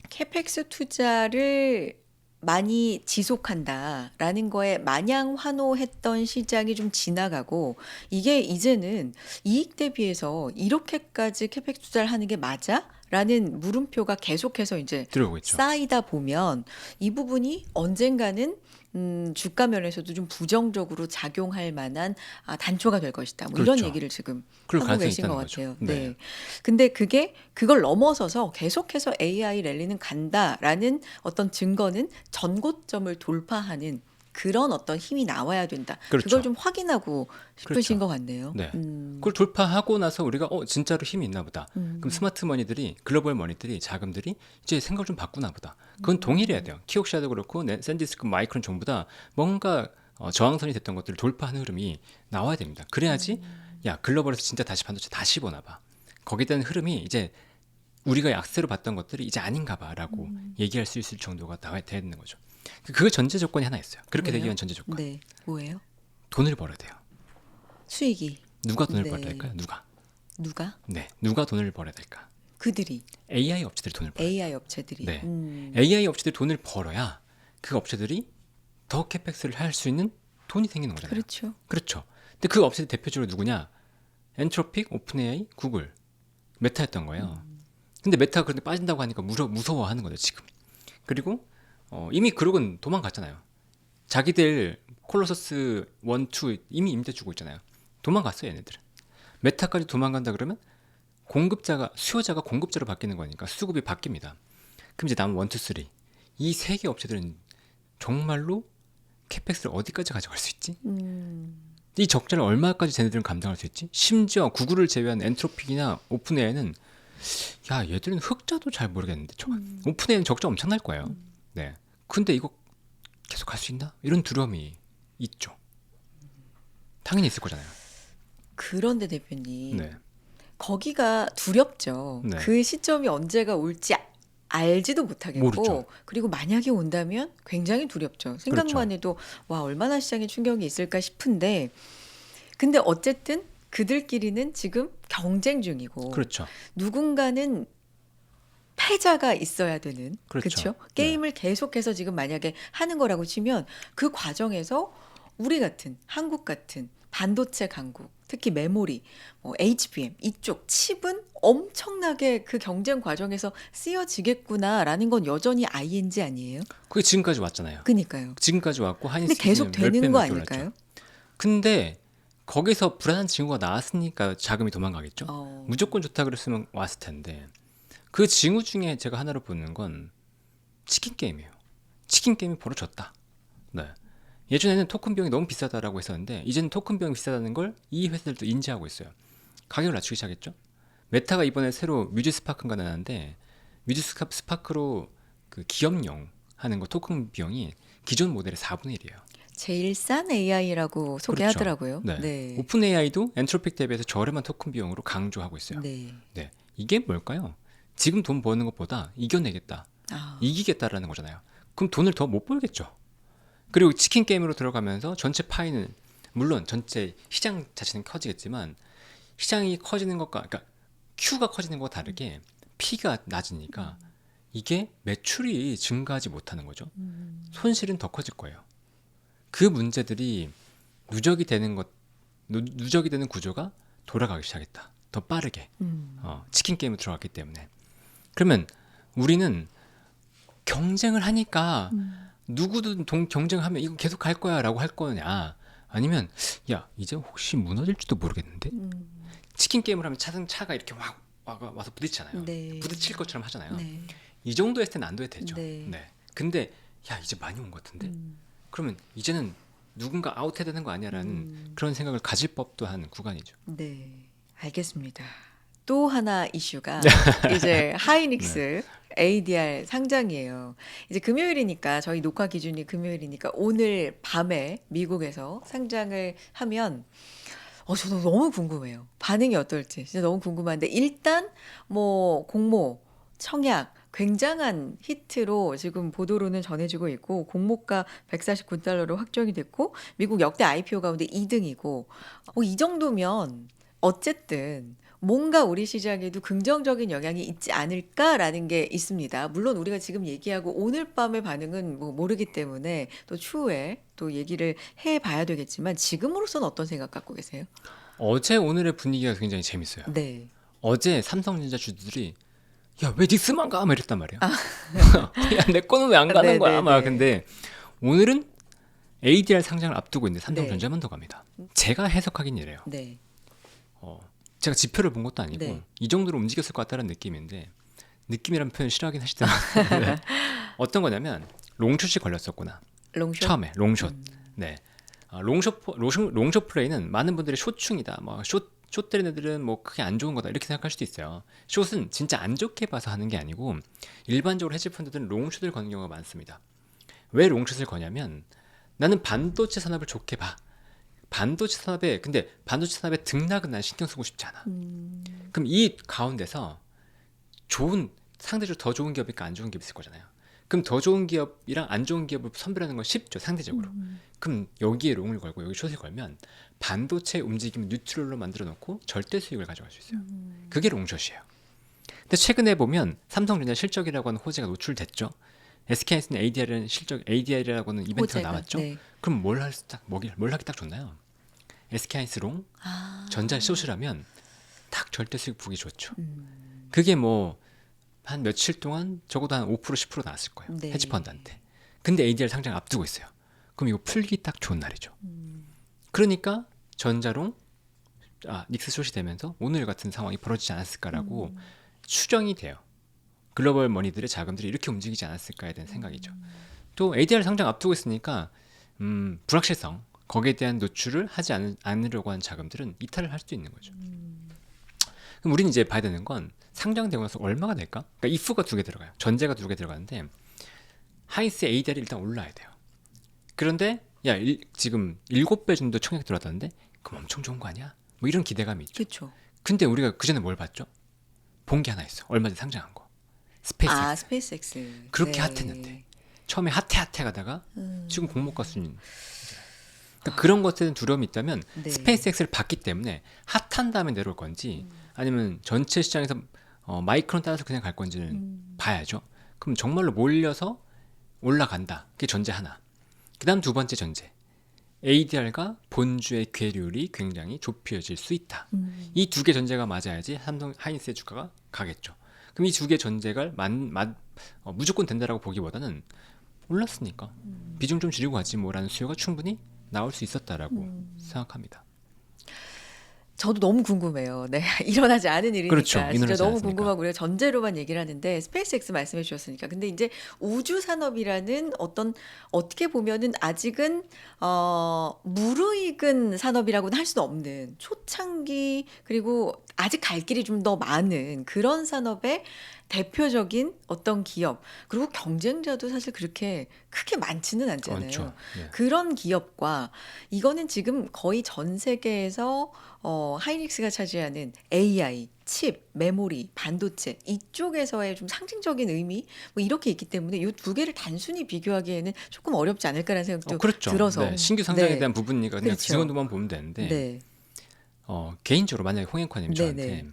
캐펙스 투자를 많이 지속한다라는 거에 마냥 환호했던 시장이 좀 지나가고 이게 이제는 이익 대비해서 이렇게까지 캐펙스 투자를 하는 게 맞아? 라는 물음표가 계속해서 이제 들어오고 있죠. 쌓이다 보면 이 부분이 언젠가는 주가 면에서도 좀 부정적으로 작용할 만한 단초가 될 것이다. 뭐 이런 그렇죠. 얘기를 지금 그럴 하고 가능성이 계신 있다는 것 거죠. 같아요. 네. 네. 근데 그걸 넘어서서 계속해서 AI 랠리는 간다라는 어떤 증거는 전고점을 돌파하는 그런 어떤 힘이 나와야 된다. 그렇죠. 그걸 좀 확인하고 싶으신 그렇죠. 것 같네요. 네. 그걸 돌파하고 나서 우리가 진짜로 힘이 있나 보다. 그럼 스마트 머니들이 글로벌 머니들이 자금들이 이제 생각을 좀 바꾸나 보다. 그건 동일해야 돼요. 키옥시아도 그렇고 샌디스크 마이크론 전부 다 뭔가 저항선이 됐던 것들을 돌파하는 흐름이 나와야 됩니다. 그래야지 야 글로벌에서 진짜 다시 반도체 다시 보나 봐. 거기에 대한 흐름이 이제 우리가 약세로 봤던 것들이 이제 아닌가 봐라고 얘기할 수 있을 정도가 나와야 되는 거죠. 그 전제 조건이 하나 있어요. 그렇게 되기 뭐예요? 위한 전제 조건. 네. 뭐예요? 돈을 벌어야 돼요. 수익이. 누가 돈을 네. 벌어야 될까요? 누가? 누가? 네, 누가 돈을 벌어야 될까? 그들이. AI 업체들이 돈을 벌어야 돼요. AI 업체들이. 네. AI 업체들이 돈을 벌어야 그 업체들이 더 캐펙스를 할 수 있는 돈이 생기는 거잖아요. 그렇죠. 그렇죠. 근데 그 업체들 대표적으로 누구냐? 엔트로픽, 오픈AI, 구글, 메타였던 거예요. 근데 메타가 그런데 빠진다고 하니까 무서워하는 거죠 지금. 그리고 이미 그룹은 도망갔잖아요. 자기들 콜로서스 1, 2 이미 임대 주고 있잖아요. 도망갔어요 얘네들은. 메타까지 도망간다 그러면 수요자가 공급자로 바뀌는 거니까 수급이 바뀝니다. 그럼 이제 남은 1, 2, 3. 이 세 개 업체들은 정말로 캐펙스를 어디까지 가져갈 수 있지? 이 적자를 얼마까지 쟤네들은 감당할 수 있지? 심지어 구글을 제외한 엔트로픽이나 오픈AI는 야 얘들은 흑자도 잘 모르겠는데 오픈AI는 적자 엄청 날 거예요. 네. 근데 이거 계속 할 수 있나? 이런 두려움이 있죠. 당연히 있을 거잖아요. 그런데 대표님, 네. 거기가 두렵죠. 네. 그 시점이 언제가 올지 알지도 못하겠고, 모르죠. 그리고 만약에 온다면 굉장히 두렵죠. 생각만 그렇죠. 해도 와 얼마나 시장에 충격이 있을까 싶은데, 근데 어쨌든 그들끼리는 지금 경쟁 중이고, 그렇죠. 누군가는 패자가 있어야 되는, 그렇죠. 그렇죠? 게임을 계속해서 지금 만약에 하는 거라고 치면 그 과정에서 우리 같은 한국 같은 반도체 강국, 특히 메모리, HBM 이쪽 칩은 엄청나게 그 경쟁 과정에서 쓰여지겠구나라는 건 여전히 ING 아니에요? 그게 지금까지 왔잖아요. 그니까요. 지금까지 왔고 근데 계속 되는 거 아닐까요? 근데 거기서 불안한 징후가 나왔으니까 자금이 도망가겠죠. 무조건 좋다 그랬으면 왔을 텐데 그 징후 중에 제가 하나로 보는 건 치킨 게임이에요. 치킨 게임이 벌어졌다. 네. 예전에는 토큰 비용이 너무 비싸다라고 했었는데 이제는 토큰 비용이 비싸다는 걸 이 회사들도 인지하고 있어요. 가격을 낮추기 시작했죠. 메타가 이번에 새로 뮤즈 스파크가 나왔는데 뮤즈 스파크로 그 기업용 하는 거 토큰 비용이 기존 모델의 4분의 1이에요. 제일 싼 AI라고 소개하더라고요. 그렇죠. 네. 네. 오픈 AI도 엔트로픽 대비해서 저렴한 토큰 비용으로 강조하고 있어요. 네. 네. 이게 뭘까요? 지금 돈 버는 것보다 이겨내겠다, 이기겠다라는 거잖아요. 그럼 돈을 더 못 벌겠죠. 그리고 치킨 게임으로 들어가면서 전체 파이는 물론 전체 시장 자체는 커지겠지만 시장이 커지는 것과 그러니까 Q가 커지는 것과 다르게 P가 낮으니까 이게 매출이 증가하지 못하는 거죠. 손실은 더 커질 거예요. 그 문제들이 누적이 되는 누적이 되는 구조가 돌아가기 시작했다. 더 빠르게 치킨 게임에 들어갔기 때문에. 그러면 우리는 경쟁을 하니까 누구든 경쟁하면 이거 계속 갈 거야라고 할 거냐, 아니면 야 이제 혹시 무너질지도 모르겠는데, 치킨 게임을 하면 차가 이렇게 와서 부딪히잖아요. 네. 부딪힐 것처럼 하잖아요. 네. 이 정도 했을 때는 안 돼도 되죠. 네. 네. 근데 야 이제 많이 온 것 같은데, 그러면 이제는 누군가 아웃해야 되는 거 아니야라는 그런 생각을 가질 법도 한 구간이죠. 네, 알겠습니다. 또 하나 이슈가 이제 하이닉스 ADR 상장이에요. 이제 금요일이니까, 저희 녹화 기준이 금요일이니까 오늘 밤에 미국에서 상장을 하면 저도 너무 궁금해요. 반응이 어떨지 진짜 너무 궁금한데, 일단 뭐 공모, 청약 굉장한 히트로 지금 보도로는 전해지고 있고, 공모가 149달러로 확정이 됐고, 미국 역대 IPO 가운데 2등이고, 이 정도면 어쨌든 뭔가 우리 시장에도 긍정적인 영향이 있지 않을까라는 게 있습니다. 물론 우리가 지금 얘기하고 오늘 밤의 반응은 뭐 모르기 때문에 또 추후에 또 얘기를 해봐야 되겠지만, 지금으로서는 어떤 생각 갖고 계세요? 어제 오늘의 분위기가 굉장히 재밌어요. 네. 어제 삼성전자 주주들이 야 왜 닉스만 가? 막 이랬단 말이야. 야 내 거는 왜 안 가는 네, 거야? 네, 막 네. 근데 오늘은 ADR 상장을 앞두고 있는데 네. 삼성전자만 더 갑니다. 제가 해석하긴 이래요. 네. 제가 지표를 본 것도 아니고 네. 이 정도로 움직였을 것 같다는 느낌인데, 느낌이라는 표현 싫어하긴 하시더라고요. 어떤 거냐면 롱숏이 걸렸었구나. 롱숏. 처음에 롱숏. 네. 롱숏 플레이는 많은 분들이 숏충이다. 뭐 숏 때리는 애들은 뭐 그게 안 좋은 거다 이렇게 생각할 수도 있어요. 숏은 진짜 안 좋게 봐서 하는 게 아니고, 일반적으로 헤지 펀드들은 롱숏을 거는 경우가 많습니다. 왜 롱숏을 거냐면, 나는 반도체 산업을 좋게 봐. 근데 반도체 산업의 등락은 난 신경 쓰고 싶지 않아. 그럼 이 가운데서 상대적으로 더 좋은 기업이 있고 안 좋은 기업이 있을 거잖아요. 그럼 더 좋은 기업이랑 안 좋은 기업을 선별하는 건 쉽죠, 상대적으로. 그럼 여기에 롱을 걸고 여기 숏을 걸면 반도체 움직임을 뉴트럴로 만들어 놓고 절대 수익을 가져갈 수 있어요. 그게 롱숏이에요. 근데 최근에 보면 삼성전자 실적이라고 하는 호재가 노출됐죠. SK하이닉스는 ADR이라고 하는 이벤트가 호재가, 나왔죠. 네. 그럼 뭘 하기 딱 좋나요? SK하이닉스 롱, 전자 숏이라면 딱 절대 수익 보기 좋죠. 그게 뭐 한 며칠 동안 적어도 한 5% 10% 나왔을 거예요. 네. 헤지펀드한테. 근데 ADR 상장 앞두고 있어요. 그럼 이거 풀기 딱 좋은 날이죠. 그러니까 전자롱, 닉스 숏이 되면서 오늘 같은 상황이 벌어지지 않았을까라고 추정이 돼요. 글로벌 머니들의 자금들이 이렇게 움직이지 않았을까에 대한 생각이죠. 또 ADR 상장 앞두고 있으니까 불확실성, 거기에 대한 노출을 하지 않으려고 하는 자금들은 이탈을 할 수도 있는 거죠. 그럼 우리는 이제 봐야 되는 건 상장되고 나서 얼마가 될까? 그러니까 if가 2개 들어가요. 전제가 2개 들어가는데 하이닉스의 ADR이 일단 올라야 돼요. 그런데 지금 7배 정도 청약 들어왔다는데 그럼 엄청 좋은 거 아니야? 뭐 이런 기대감이 있죠. 그렇죠. 근데 우리가 그전에 뭘 봤죠? 본 게 하나 있어. 얼마 전에 상장한 거. 스페이스X. 스페이스X. 그렇게 네. 핫했는데 처음에 핫해 가다가 지금 공모가 순위. 그러니까 그런 것들은 두려움이 있다면 네. 스페이스X를 봤기 때문에 핫한 다음에 내려올 건지 아니면 전체 시장에서 마이크론 따라서 그냥 갈 건지는 봐야죠. 그럼 정말로 몰려서 올라간다. 그게 전제 하나. 그 다음 두 번째 전제. ADR과 본주의 괴률이 굉장히 좁혀질 수 있다. 이 2개 전제가 맞아야지 삼성 하이닉스의 주가가 가겠죠. 그럼 이 2개 전제가 무조건 된다라고 보기보다는 올랐으니까 비중 좀 줄이고 가지 뭐라는 수요가 충분히 나올 수 있었다라고 생각합니다. 저도 너무 궁금해요. 네, 일어나지 않은 일이니까 그렇죠. 진짜 일어나지 너무 않았으니까. 궁금하고, 우리가 전제로만 얘기를 하는데 스페이스X 말씀해 주셨으니까. 근데 이제 우주 산업이라는 어떻게 보면은 아직은 무르익은 산업이라고는 할 수는 없는 초창기, 그리고 아직 갈 길이 좀 더 많은 그런 산업의 대표적인 어떤 기업, 그리고 경쟁자도 사실 그렇게 크게 많지는 않잖아요. 그렇죠. 네. 그런 기업과, 이거는 지금 거의 전 세계에서 하이닉스가 차지하는 AI, 칩, 메모리, 반도체 이쪽에서의 좀 상징적인 의미 뭐 이렇게 있기 때문에 이 2개를 단순히 비교하기에는 조금 어렵지 않을까라는 생각도 그렇죠. 들어서. 네, 신규 상장에 네. 대한 부분이니까 그냥 그렇죠. 그 정도만 보면 되는데 네. 개인적으로 만약에 홍익환님 저한테 네네.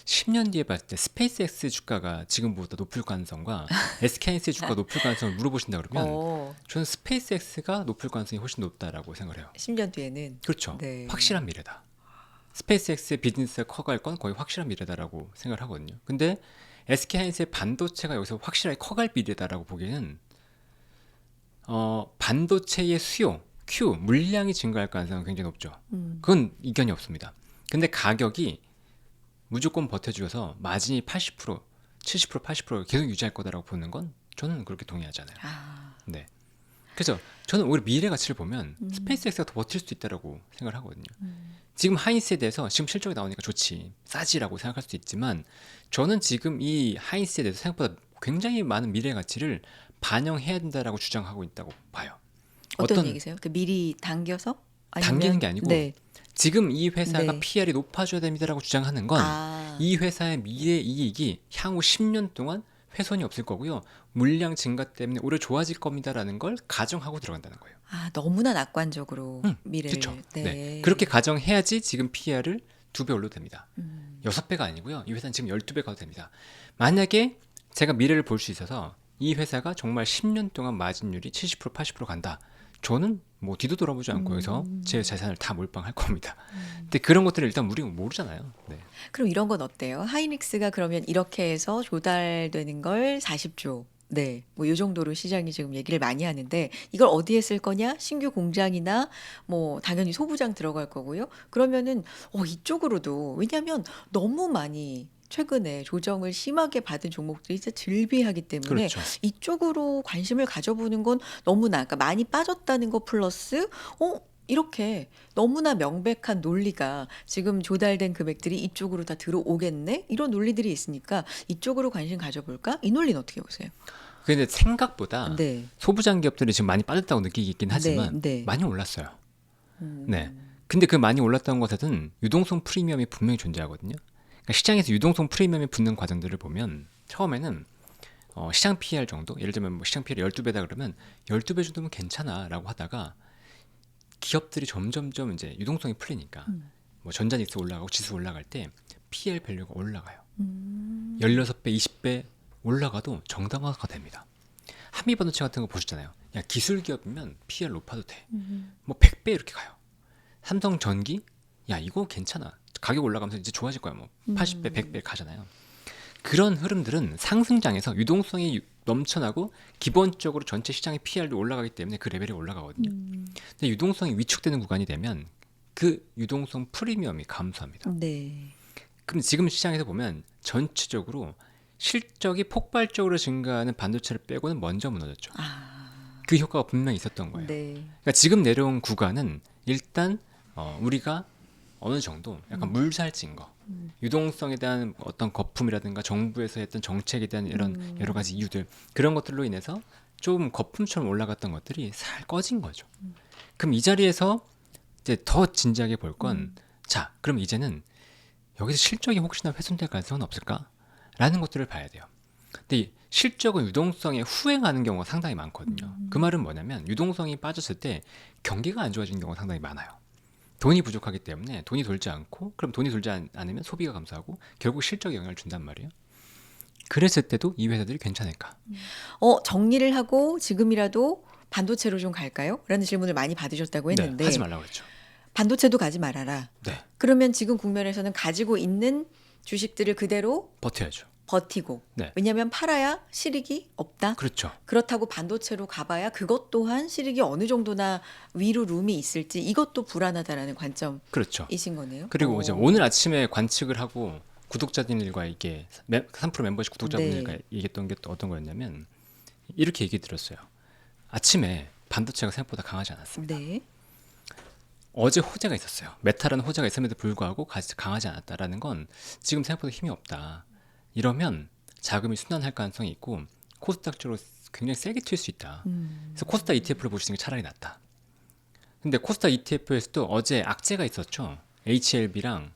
10년 뒤에 봤을 때 스페이스X 주가가 지금보다 높을 가능성과 SK하이닉스 주가가 높을 가능성을 물어보신다 그러면 어, 저는 스페이스X가 높을 가능성이 훨씬 높다라고 생각을 해요. 10년 뒤에는. 그렇죠. 네. 확실한 미래다. 스페이스X의 비즈니스가 커갈 건 거의 확실한 미래다라고 생각을 하거든요. 근데 SK하이닉스의 반도체가 여기서 확실하게 커갈 미래다라고 보기에는 반도체의 수요, Q, 물량이 증가할 가능성은 굉장히 높죠. 그건 이견이 없습니다. 근데 가격이 무조건 버텨주어서 마진이 80%, 70%, 80% 계속 유지할 거다라고 보는 건 저는 그렇게 동의하지 않아요. 아, 네. 그래서 저는 오히려 미래 가치를 보면 스페이스X가 더 버틸 수 있다라고 생각을 하거든요. 지금 하이닉스에 대해서 지금 실적이 나오니까 좋지, 싸지라고 생각할 수도 있지만 저는 지금 이 하이닉스에 대해서 생각보다 굉장히 많은 미래 가치를 반영해야 된다라고 주장하고 있다고 봐요. 어떤 얘기세요? 그 미리 당겨서? 당기는 게 아니고 네. 지금 이 회사가 네. PR이 높아져야 됩니다라고 주장하는 건 아, 이 회사의 미래 이익이 향후 10년 동안 훼손이 없을 거고요. 물량 증가 때문에 오히려 좋아질 겁니다라는 걸 가정하고 들어간다는 거예요. 아, 너무나 낙관적으로 미래를. 그렇죠. 네. 네. 그렇게 가정해야지 지금 PR을 2배 올려도 됩니다. 6배가 아니고요. 이 회사는 지금 12배 가도 됩니다. 만약에 제가 미래를 볼 수 있어서 이 회사가 정말 10년 동안 마진율이 70% 80% 간다. 저는 뭐 뒤도 돌아보지 않고 여기서 제 재산을 다 몰빵할 겁니다. 근데 그런 것들을 일단 우리가 모르잖아요. 네. 그럼 이런 건 어때요? 하이닉스가 그러면 이렇게 해서 조달되는 걸 40조. 네. 뭐 이 정도로 시장이 지금 얘기를 많이 하는데 이걸 어디에 쓸 거냐? 신규 공장이나 뭐 당연히 소부장 들어갈 거고요. 그러면은 이쪽으로도 왜냐하면 너무 많이 최근에 조정을 심하게 받은 종목들이 진짜 즐비하기 때문에 그렇죠. 이쪽으로 관심을 가져보는 건 너무나 그러니까 많이 빠졌다는 거 플러스 이렇게 너무나 명백한 논리가 지금 조달된 금액들이 이쪽으로 다 들어오겠네? 이런 논리들이 있으니까 이쪽으로 관심 가져볼까? 이 논리는 어떻게 보세요? 근데 생각보다 네. 소부장 기업들이 지금 많이 빠졌다고 느끼긴 하지만 네. 많이 올랐어요. 음. 네. 근데 그 많이 올랐다는 것에는 유동성 프리미엄이 분명히 존재하거든요. 그러니까 시장에서 유동성 프리미엄이 붙는 과정들을 보면 처음에는 시장 PER 정도, 예를 들면 뭐 시장 PER 12배다 그러면 12배 정도면 괜찮아라고 하다가 기업들이 점점점 이제 유동성이 풀리니까 뭐 전자닉스 올라가고 지수 올라갈 때 PER 밸류가 올라가요. 16배, 20배 올라가도 정당화가 됩니다. 한미반도체 같은 거 보셨잖아요. 야, 기술 기업이면 PER 높아도 돼. 뭐 100배 이렇게 가요. 삼성전기, 야 이거 괜찮아. 가격 올라가면서 이제 좋아질 거야. 뭐 80배, 100배 가잖아요. 그런 흐름들은 상승장에서 유동성이 넘쳐나고 기본적으로 전체 시장의 PR도 올라가기 때문에 그 레벨이 올라가거든요. 근데 유동성이 위축되는 구간이 되면 그 유동성 프리미엄이 감소합니다. 네. 그럼 지금 시장에서 보면 전체적으로 실적이 폭발적으로 증가하는 반도체를 빼고는 먼저 무너졌죠. 아, 그 효과가 분명히 있었던 거예요. 네. 그러니까 지금 내려온 구간은 일단 우리가 어느 정도 약간 물살찐 거, 유동성에 대한 어떤 거품이라든가 정부에서 했던 정책에 대한 이런 여러 가지 이유들 그런 것들로 인해서 좀 거품처럼 올라갔던 것들이 살 꺼진 거죠. 그럼 이 자리에서 이제 더 진지하게 볼 건 자, 그럼 이제는 여기서 실적이 혹시나 훼손될 가능성은 없을까라는 것들을 봐야 돼요. 근데 이 실적은 유동성에 후행하는 경우가 상당히 많거든요. 그 말은 뭐냐면 유동성이 빠졌을 때 경기가 안 좋아지는 경우가 상당히 많아요. 돈이 부족하기 때문에 돈이 돌지 않고 그럼 돈이 돌지 않으면 소비가 감소하고 결국 실적에 영향을 준단 말이에요. 그랬을 때도 이 회사들이 괜찮을까? 정리를 하고 지금이라도 반도체로 좀 갈까요? 라는 질문을 많이 받으셨다고 네, 했는데 하지 말라고 그랬죠. 반도체도 가지 말아라. 네, 그러면 지금 국면에서는 가지고 있는 주식들을 그대로 버텨야죠. 버티고 네, 왜냐하면 팔아야 실익이 없다. 그렇죠. 그렇다고 반도체로 가봐야 그것 또한 실익이 어느 정도나 위로 룸이 있을지 이것도 불안하다라는 관점이신 그렇죠. 거네요. 그리고 이제 오늘 아침에 관측을 하고 구독자들과 이게 3% 멤버십 구독자분들과 얘기했던 게 또 어떤 거였냐면 이렇게 얘기 들었어요. 아침에 반도체가 생각보다 강하지 않았습니다. 네. 어제 호재가 있었어요. 메타라는 호재가 있음에도 불구하고 강하지 않았다라는 건 지금 생각보다 힘이 없다. 이러면 자금이 순환할 가능성이 있고 코스닥 쪽으로 굉장히 세게 튈 수 있다. 그래서 코스닥 ETF를 보시는 게 차라리 낫다. 근데 코스닥 ETF에서도 어제 악재가 있었죠. HLB랑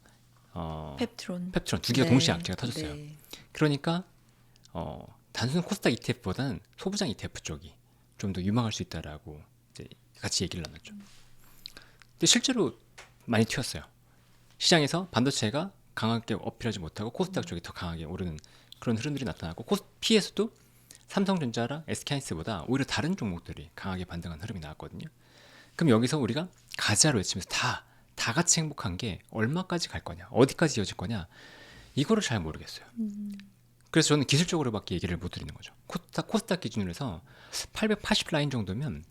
펩트론. 펩트론 두 개가 동시에 악재가 터졌어요. 네. 그러니까 단순 코스닥 ETF보다는 소부장 ETF 쪽이 좀 더 유망할 수 있다라고 이제 같이 얘기를 나눴죠. 근데 실제로 많이 튀었어요. 시장에서 반도체가 강하게 어필하지 못하고 코스닥 쪽이 더 강하게 오르는 그런 흐름들이 나타나고 코스피에서도 삼성전자랑 SK하이닉스보다 오히려 다른 종목들이 강하게 반등한 흐름이 나왔거든요. 그럼 여기서 우리가 가자로 외치면서 다 같이 행복한 게 얼마까지 갈 거냐, 어디까지 이어질 거냐, 이거를 잘 모르겠어요. 그래서 저는 기술적으로밖에 얘기를 못 드리는 거죠. 코스닥 기준으로 해서 880 라인 정도면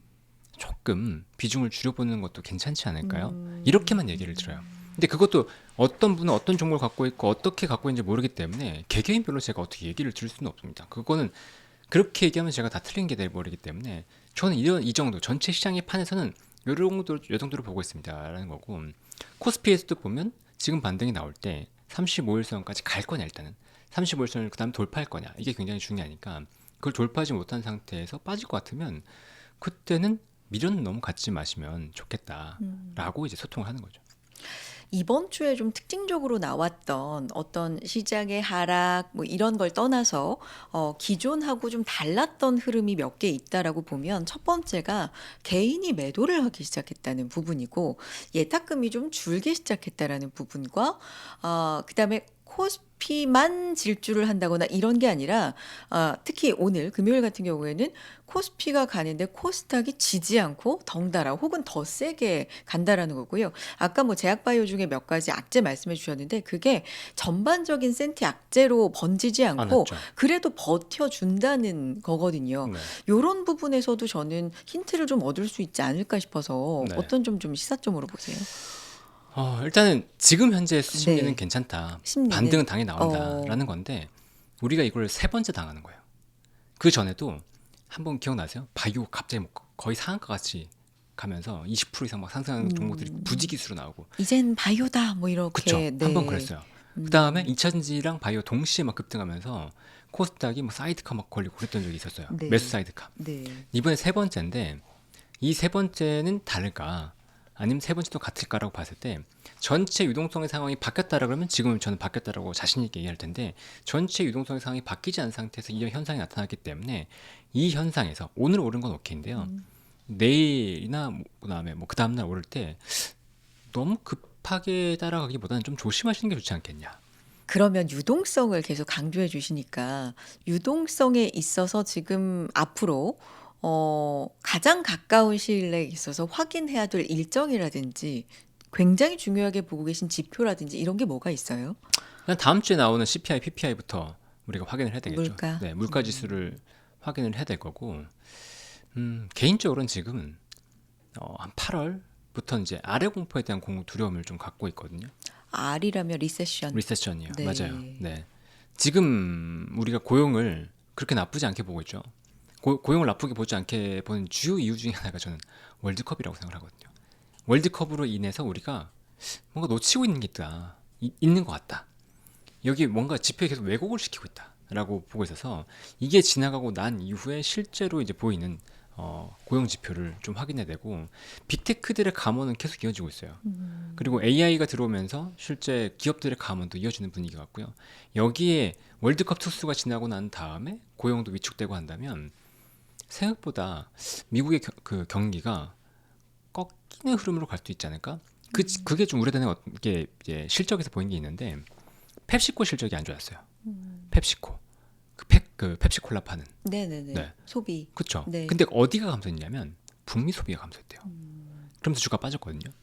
조금 비중을 줄여보는 것도 괜찮지 않을까요? 이렇게만 얘기를 들어요. 근데 그것도 어떤 분은 어떤 종목을 갖고 있고 어떻게 갖고 있는지 모르기 때문에 개개인별로 제가 어떻게 얘기를 드릴 수는 없습니다. 그거는 그렇게 얘기하면 제가 다 틀린 게 돼버리기 때문에 저는 이 정도 전체 시장의 판에서는 요 정도로 보고 있습니다라는 거고, 코스피에서도 보면 지금 반등이 나올 때 35일선까지 갈 거냐, 일단은 35일선을 그 다음 돌파할 거냐, 이게 굉장히 중요하니까 그걸 돌파하지 못한 상태에서 빠질 것 같으면 그때는 미련 너무 갖지 마시면 좋겠다라고 이제 소통을 하는 거죠. 이번 주에 좀 특징적으로 나왔던 어떤 시장의 하락 뭐 이런 걸 떠나서 기존하고 좀 달랐던 흐름이 몇 개 있다라고 보면 첫 번째가 개인이 매도를 하기 시작했다는 부분이고 예탁금이 좀 줄기 시작했다라는 부분과 그다음에 코스피만 질주를 한다거나 이런 게 아니라 특히 오늘 금요일 같은 경우에는 코스피가 가는데 코스닥이 지지 않고 덩달아 혹은 더 세게 간다라는 거고요. 아까 뭐 제약바이오 중에 몇 가지 악재 말씀해 주셨는데 그게 전반적인 센티 악재로 번지지 안 않고 왔죠. 그래도 버텨준다는 거거든요. 네. 요런 부분에서도 저는 힌트를 좀 얻을 수 있지 않을까 싶어서 네. 어떤 좀 시사점으로 보세요? 일단은 지금 현재 심리는 네. 괜찮다. 심리는 반등은 당연히 나온다라는 건데 우리가 이걸 세 번째 당하는 거예요. 그 전에도 한번 기억나세요? 바이오 갑자기 뭐 거의 상한가 같이 가면서 20% 이상 막 상승하는 종목들이 부지기수로 나오고, 이젠 바이오다 뭐 그쵸? 이렇게 한번 네. 그랬어요. 그 다음에 2차전지랑 바이오 동시에 막 급등하면서 코스닥이 뭐 사이드카 막 걸리고 그랬던 적이 있었어요. 네. 매수 사이드카. 네. 이번에 세 번째인데 이 세 번째는 다를까? 아니면 세 번째도 같을까라고 봤을 때 전체 유동성의 상황이 바뀌었다라 그러면 지금은 저는 바뀌었다라고 자신 있게 얘기할 텐데 전체 유동성의 상황이 바뀌지 않은 상태에서 이 현상이 나타났기 때문에 이 현상에서 오늘 오른 건 오케이인데요. 내일이나 그다음에 뭐 그 다음날 오를 때 너무 급하게 따라가기보다는 좀 조심하시는 게 좋지 않겠냐. 그러면 유동성을 계속 강조해 주시니까 유동성에 있어서 지금 앞으로 가장 가까운 시일 내에 있어서 확인해야 될 일정이라든지 굉장히 중요하게 보고 계신 지표라든지 이런 게 뭐가 있어요? 그냥 다음 주에 나오는 CPI, PPI부터 우리가 확인을 해야 되겠죠. 물가. 네, 물가 지수를 확인을 해야 될 거고, 개인적으로는 지금은 한 8월부터 이제 아래 공포에 대한 두려움을 좀 갖고 있거든요. R이라면 리세션. 리세션이요. 네. 맞아요. 네. 지금 우리가 고용을 그렇게 나쁘지 않게 보고 있죠. 고용을 나쁘게 보지 않게 보는 주요 이유 중에 하나가 저는 월드컵이라고 생각하거든요. 월드컵으로 인해서 우리가 뭔가 놓치고 있는 게 있는 것 같다. 여기 뭔가 지표에 계속 왜곡을 시키고 있다라고 보고 있어서 이게 지나가고 난 이후에 실제로 이제 보이는 고용 지표를 좀 확인해야 되고, 빅테크들의 감원은 계속 이어지고 있어요. 그리고 AI가 들어오면서 실제 기업들의 감원도 이어지는 분위기 같고요. 여기에 월드컵 특수가 지나고 난 다음에 고용도 위축되고 한다면 생각보다 미국의 그 경기가 꺾이는 흐름으로 갈 수 있지 않을까? 그게 좀 우려되는 게 이제 실적에서 보인 게 있는데 펩시코 실적이 안 좋았어요. 펩시코. 그 펩시콜라 파는. 네네네. 네. 소비. 그쵸. 네. 근데 어디가 감소했냐면 북미 소비가 감소했대요. 그러면서 주가 빠졌거든요.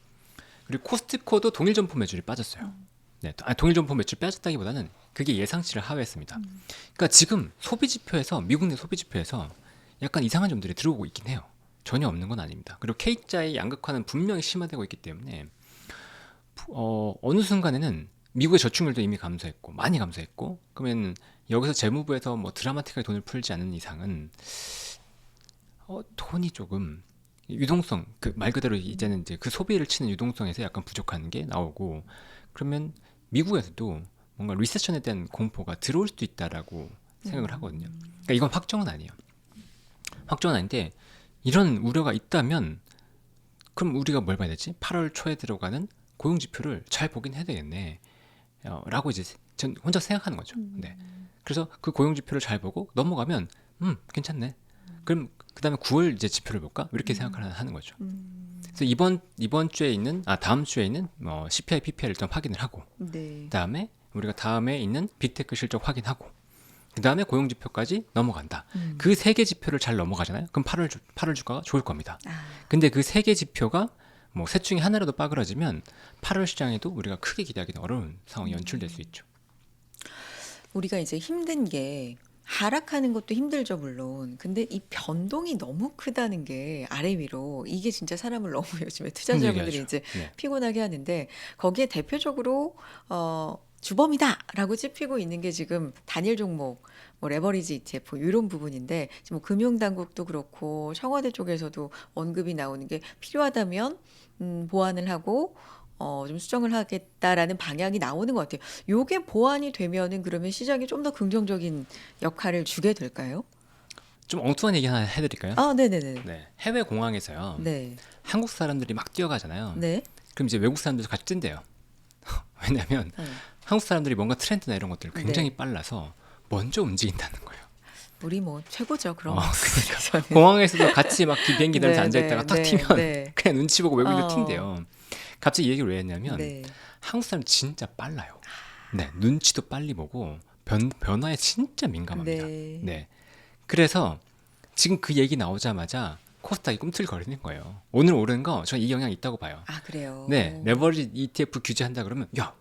그리고 코스트코도 동일 점포 매출이 빠졌어요. 네, 동일 점포 매출 빠졌다기보다는 그게 예상치를 하회했습니다. 그러니까 지금 소비 지표에서, 미국 내 소비 지표에서 약간 이상한 점들이 들어오고 있긴 해요. 전혀 없는 건 아닙니다. 그리고 K자의 양극화는 분명히 심화되고 있기 때문에 어느 순간에는 미국의 저축률도 이미 감소했고 많이 감소했고, 그러면 여기서 재무부에서 뭐 드라마틱하게 돈을 풀지 않는 이상은 돈이 조금 유동성, 그 말 그대로 이제는 이제 그 소비를 치는 유동성에서 약간 부족한 게 나오고, 그러면 미국에서도 뭔가 리세션에 대한 공포가 들어올 수도 있다라고 생각을 하거든요. 그러니까 이건 확정은 아니에요. 확정은 아닌데 이런 우려가 있다면 그럼 우리가 뭘 봐야 되지? 8월 초에 들어가는 고용 지표를 잘 보긴 해야 되겠네. 라고 이제 전 혼자 생각하는 거죠. 네. 그래서 그 고용 지표를 잘 보고 넘어가면 괜찮네. 그럼 그다음에 9월 이제 지표를 볼까? 이렇게 생각을 하는 거죠. 음. 그래서 이번 주에 있는 다음 주에 있는 CPI, PPI를 일단 확인을 하고 네. 그다음에 우리가 다음에 있는 빅테크 실적 확인하고 그다음에 고용 지표까지 넘어간다. 음. 그 세 개 지표를 잘 넘어가잖아요. 그럼 8월 주가가 좋을 겁니다. 아. 근데 그 세 개 지표가 뭐 셋 중에 하나라도 빠그러지면 8월 시장에도 우리가 크게 기대하기는 어려운 상황이 연출될 수 있죠. 우리가 이제 힘든 게 하락하는 것도 힘들죠, 물론. 근데 이 변동이 너무 크다는 게 아래 위로 이게 진짜 사람을 너무 요즘에 투자자분들이 힘들게 이제 하죠. 네. 피곤하게 하는데 거기에 대표적으로 주범이다라고 찝히고 있는 게 지금 단일 종목, 뭐 레버리지 ETF 이런 부분인데 지금 뭐 금융당국도 그렇고 청와대 쪽에서도 언급이 나오는 게 필요하다면 보완을 하고 좀 수정을 하겠다라는 방향이 나오는 것 같아요. 요게 보완이 되면은 그러면 시장에 좀 더 긍정적인 역할을 주게 될까요? 좀 엉뚱한 얘기 하나 해드릴까요? 아, 네네네. 네. 해외 공항에서요. 네. 한국 사람들이 막 뛰어가잖아요. 네. 그럼 이제 외국 사람들도 같이 뛴대요. 왜냐면 네. 한국 사람들이 뭔가 트렌드나 이런 것들을 굉장히 네. 빨라서 먼저 움직인다는 거예요. 우리 뭐 최고죠. 그런 어, 부분에서는. 공항에서도 같이 막 비행기 기다리면서 네, 앉아있다가 네, 탁 네, 튀면 네. 그냥 눈치 보고 외국인들 어, 튄대요. 갑자기 이 얘기를 왜 했냐면 네. 한국 사람 진짜 빨라요. 네, 눈치도 빨리 보고 변화에 진짜 민감합니다. 네. 네, 그래서 지금 그 얘기 나오자마자 코스닥이 꿈틀거리는 거예요. 오늘 오른 거 저 이 영향이 있다고 봐요. 아, 그래요. 네, 레버리지 ETF 규제한다 그러면 야,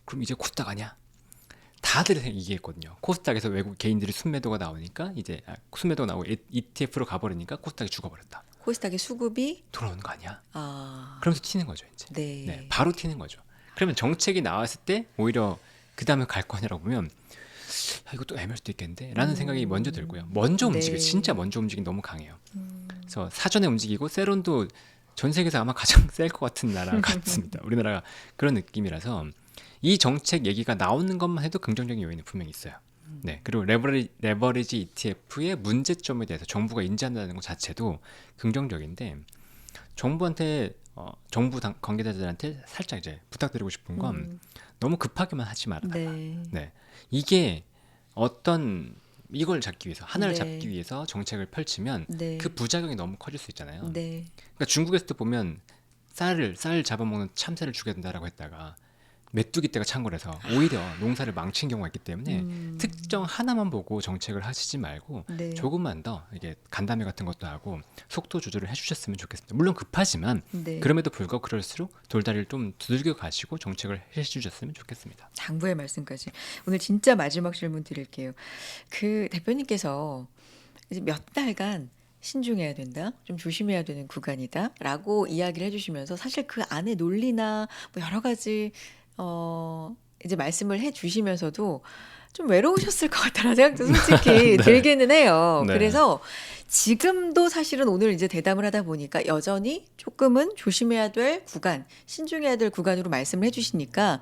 그럼 이제 코스닥 아니야? 다들 얘기했거든요. 코스닥에서 외국 개인들이 순매도가 나오니까 이제 순매도가 나오고 ETF로 가버리니까 코스닥이 죽어버렸다. 코스닥의 수급이 돌아오는 거 아니야? 아, 그러면서 튀는 거죠, 이제. 네. 네, 바로 튀는 거죠. 그러면 정책이 나왔을 때 오히려 그 다음에 갈 거냐라고 보면 이것도 애매할 수도 있겠는데 라는 생각이 먼저 들고요. 먼저 움직여, 네. 진짜 먼저 움직임 너무 강해요. 음. 그래서 사전에 움직이고 세론도 전 세계에서 아마 가장 셀 것 같은 나라 같습니다. 우리나라가 그런 느낌이라서 이 정책 얘기가 나오는 것만 해도 긍정적인 요인은 분명히 있어요. 네, 그리고 레버리지 ETF의 문제점에 대해서 정부가 인지한다는 것 자체도 긍정적인데 정부한테 정부 관계자들한테 살짝 이제 부탁드리고 싶은 건 너무 급하게만 하지 말아달라. 네. 네, 이게 어떤 이걸 잡기 위해서 하나를 네. 잡기 위해서 정책을 펼치면 네. 그 부작용이 너무 커질 수 있잖아요. 네. 그러니까 중국에서도 보면 쌀 잡아먹는 참새를 죽여야 된다라고 했다가 메뚜기 떼가 창궐해서 오히려 농사를 망친 경우가 있기 때문에 특정 하나만 보고 정책을 하시지 말고 네. 조금만 더 이게 간담회 같은 것도 하고 속도 조절을 해주셨으면 좋겠습니다. 물론 급하지만 네. 그럼에도 불구하고 그럴수록 돌다리를 좀 두들겨 가시고 정책을 해주셨으면 좋겠습니다. 당부의 말씀까지. 오늘 진짜 마지막 질문 드릴게요. 그 대표님께서 이제 몇 달간 신중해야 된다, 좀 조심해야 되는 구간이다라고 이야기를 해주시면서 사실 그 안에 논리나 뭐 여러 가지 이제 말씀을 해주시면서도 좀 외로우셨을 것 같다는 생각도 솔직히 네. 들기는 해요. 네. 그래서 지금도 사실은 오늘 이제 대담을 하다 보니까 여전히 조금은 조심해야 될 구간, 신중해야 될 구간으로 말씀을 해주시니까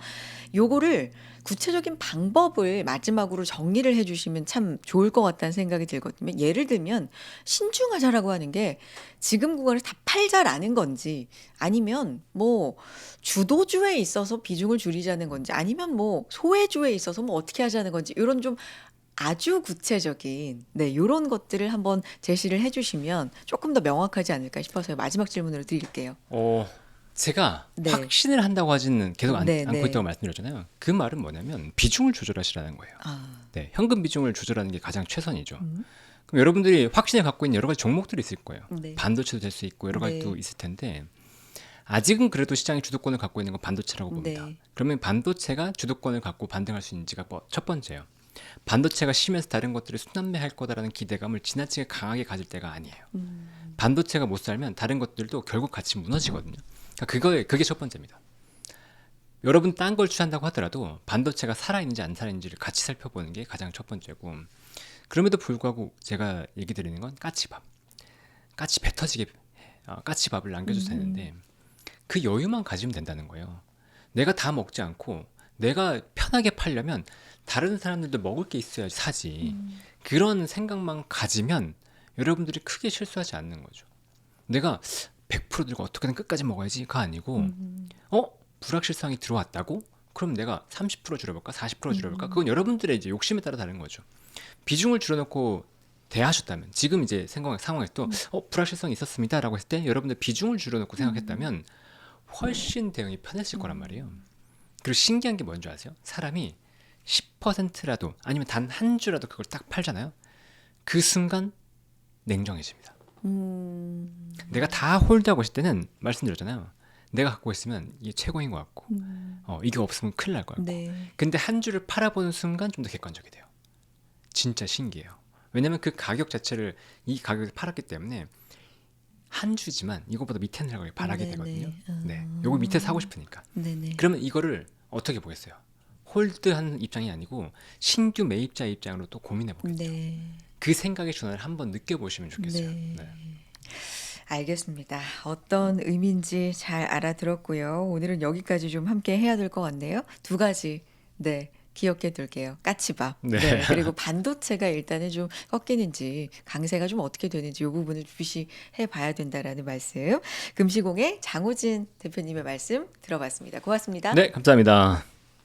요거를 구체적인 방법을 마지막으로 정리를 해주시면 참 좋을 것 같다는 생각이 들거든요. 예를 들면 신중하자라고 하는 게 지금 구간을 다 팔자라는 건지 아니면 뭐 주도주에 있어서 비중을 줄이자는 건지 아니면 뭐 소외주에 있어서 뭐 어떻게 하자는 건지 이런 좀 아주 구체적인 이런 것들을 한번 제시를 해주시면 조금 더 명확하지 않을까 싶어서요. 마지막 질문으로 드릴게요. 제가 네. 확신을 한다고 하지는 계속 네, 않고 네. 있다고 말씀드렸잖아요. 그 말은 뭐냐면 비중을 조절하시라는 거예요. 아, 네, 현금 비중을 조절하는 게 가장 최선이죠. 그럼 여러분들이 확신을 갖고 있는 여러 가지 종목들이 있을 거예요. 네. 반도체도 될 수 있고 여러 가지 네. 또 있을 텐데 아직은 그래도 시장의 주도권을 갖고 있는 건 반도체라고 봅니다. 네. 그러면 반도체가 주도권을 갖고 반등할 수 있는지가 첫 번째예요. 반도체가 쉬면서 다른 것들이 순환매할 거다라는 기대감을 지나치게 강하게 가질 때가 아니에요. 반도체가 못 살면 다른 것들도 결국 같이 무너지거든요. 그러니까 그게 첫 번째입니다. 여러분 딴 걸 취한다고 하더라도 반도체가 살아있는지 안 살아있는지를 같이 살펴보는 게 가장 첫 번째고 그럼에도 불구하고 제가 얘기 드리는 건 까치밥. 까치 배 터지게 까치밥을 남겨줘도 되는데 그 여유만 가지면 된다는 거예요. 내가 다 먹지 않고 내가 편하게 팔려면 다른 사람들도 먹을 게 있어야지 사지. 그런 생각만 가지면 여러분들이 크게 실수하지 않는 거죠. 내가 100% 들고 어떻게든 끝까지 먹어야지가 아니고 불확실성이 들어왔다고? 그럼 내가 30% 줄여볼까? 40% 줄여볼까? 그건 여러분들의 이제 욕심에 따라 다른 거죠. 비중을 줄여놓고 대하셨다면 지금 이제 상황에서 또 불확실성이 있었습니다라고 했을 때 여러분들 비중을 줄여놓고 생각했다면 훨씬 대응이 편했을 거란 말이에요. 그리고 신기한 게 뭔지 아세요? 사람이 10%라도 아니면 단 한 주라도 그걸 딱 팔잖아요. 그 순간 냉정해집니다. 내가 다 홀드하고 있을 때는 말씀드렸잖아요. 내가 갖고 있으면 이게 최고인 것 같고 이게 없으면 큰일 날 것 같고 네. 근데 한 주를 팔아보는 순간 좀 더 객관적이 돼요. 진짜 신기해요. 왜냐면 그 가격 자체를 이 가격에 팔았기 때문에 한 주지만 이거보다 밑에 내려가길 바라게 네네. 되거든요. 아. 네, 요거 밑에 사고 싶으니까. 네네. 그러면 이거를 어떻게 보겠어요? 홀드하는 입장이 아니고 신규 매입자 입장으로 또 고민해 보겠죠. 네. 그 생각의 전환을 한번 느껴보시면 좋겠어요. 네. 네. 알겠습니다. 어떤 의미인지 잘 알아들었고요. 오늘은 여기까지 좀 함께 해야 될 것 같네요. 두 가지, 네, 기억해 둘게요. 까치밥. 네. 네. 그리고 반도체가 일단은 좀 꺾이는지, 강세가 좀 어떻게 되는지 이 부분을 주시해 봐야 된다라는 말씀. 금시공의 장우진 대표님의 말씀 들어봤습니다. 고맙습니다. 네, 감사합니다.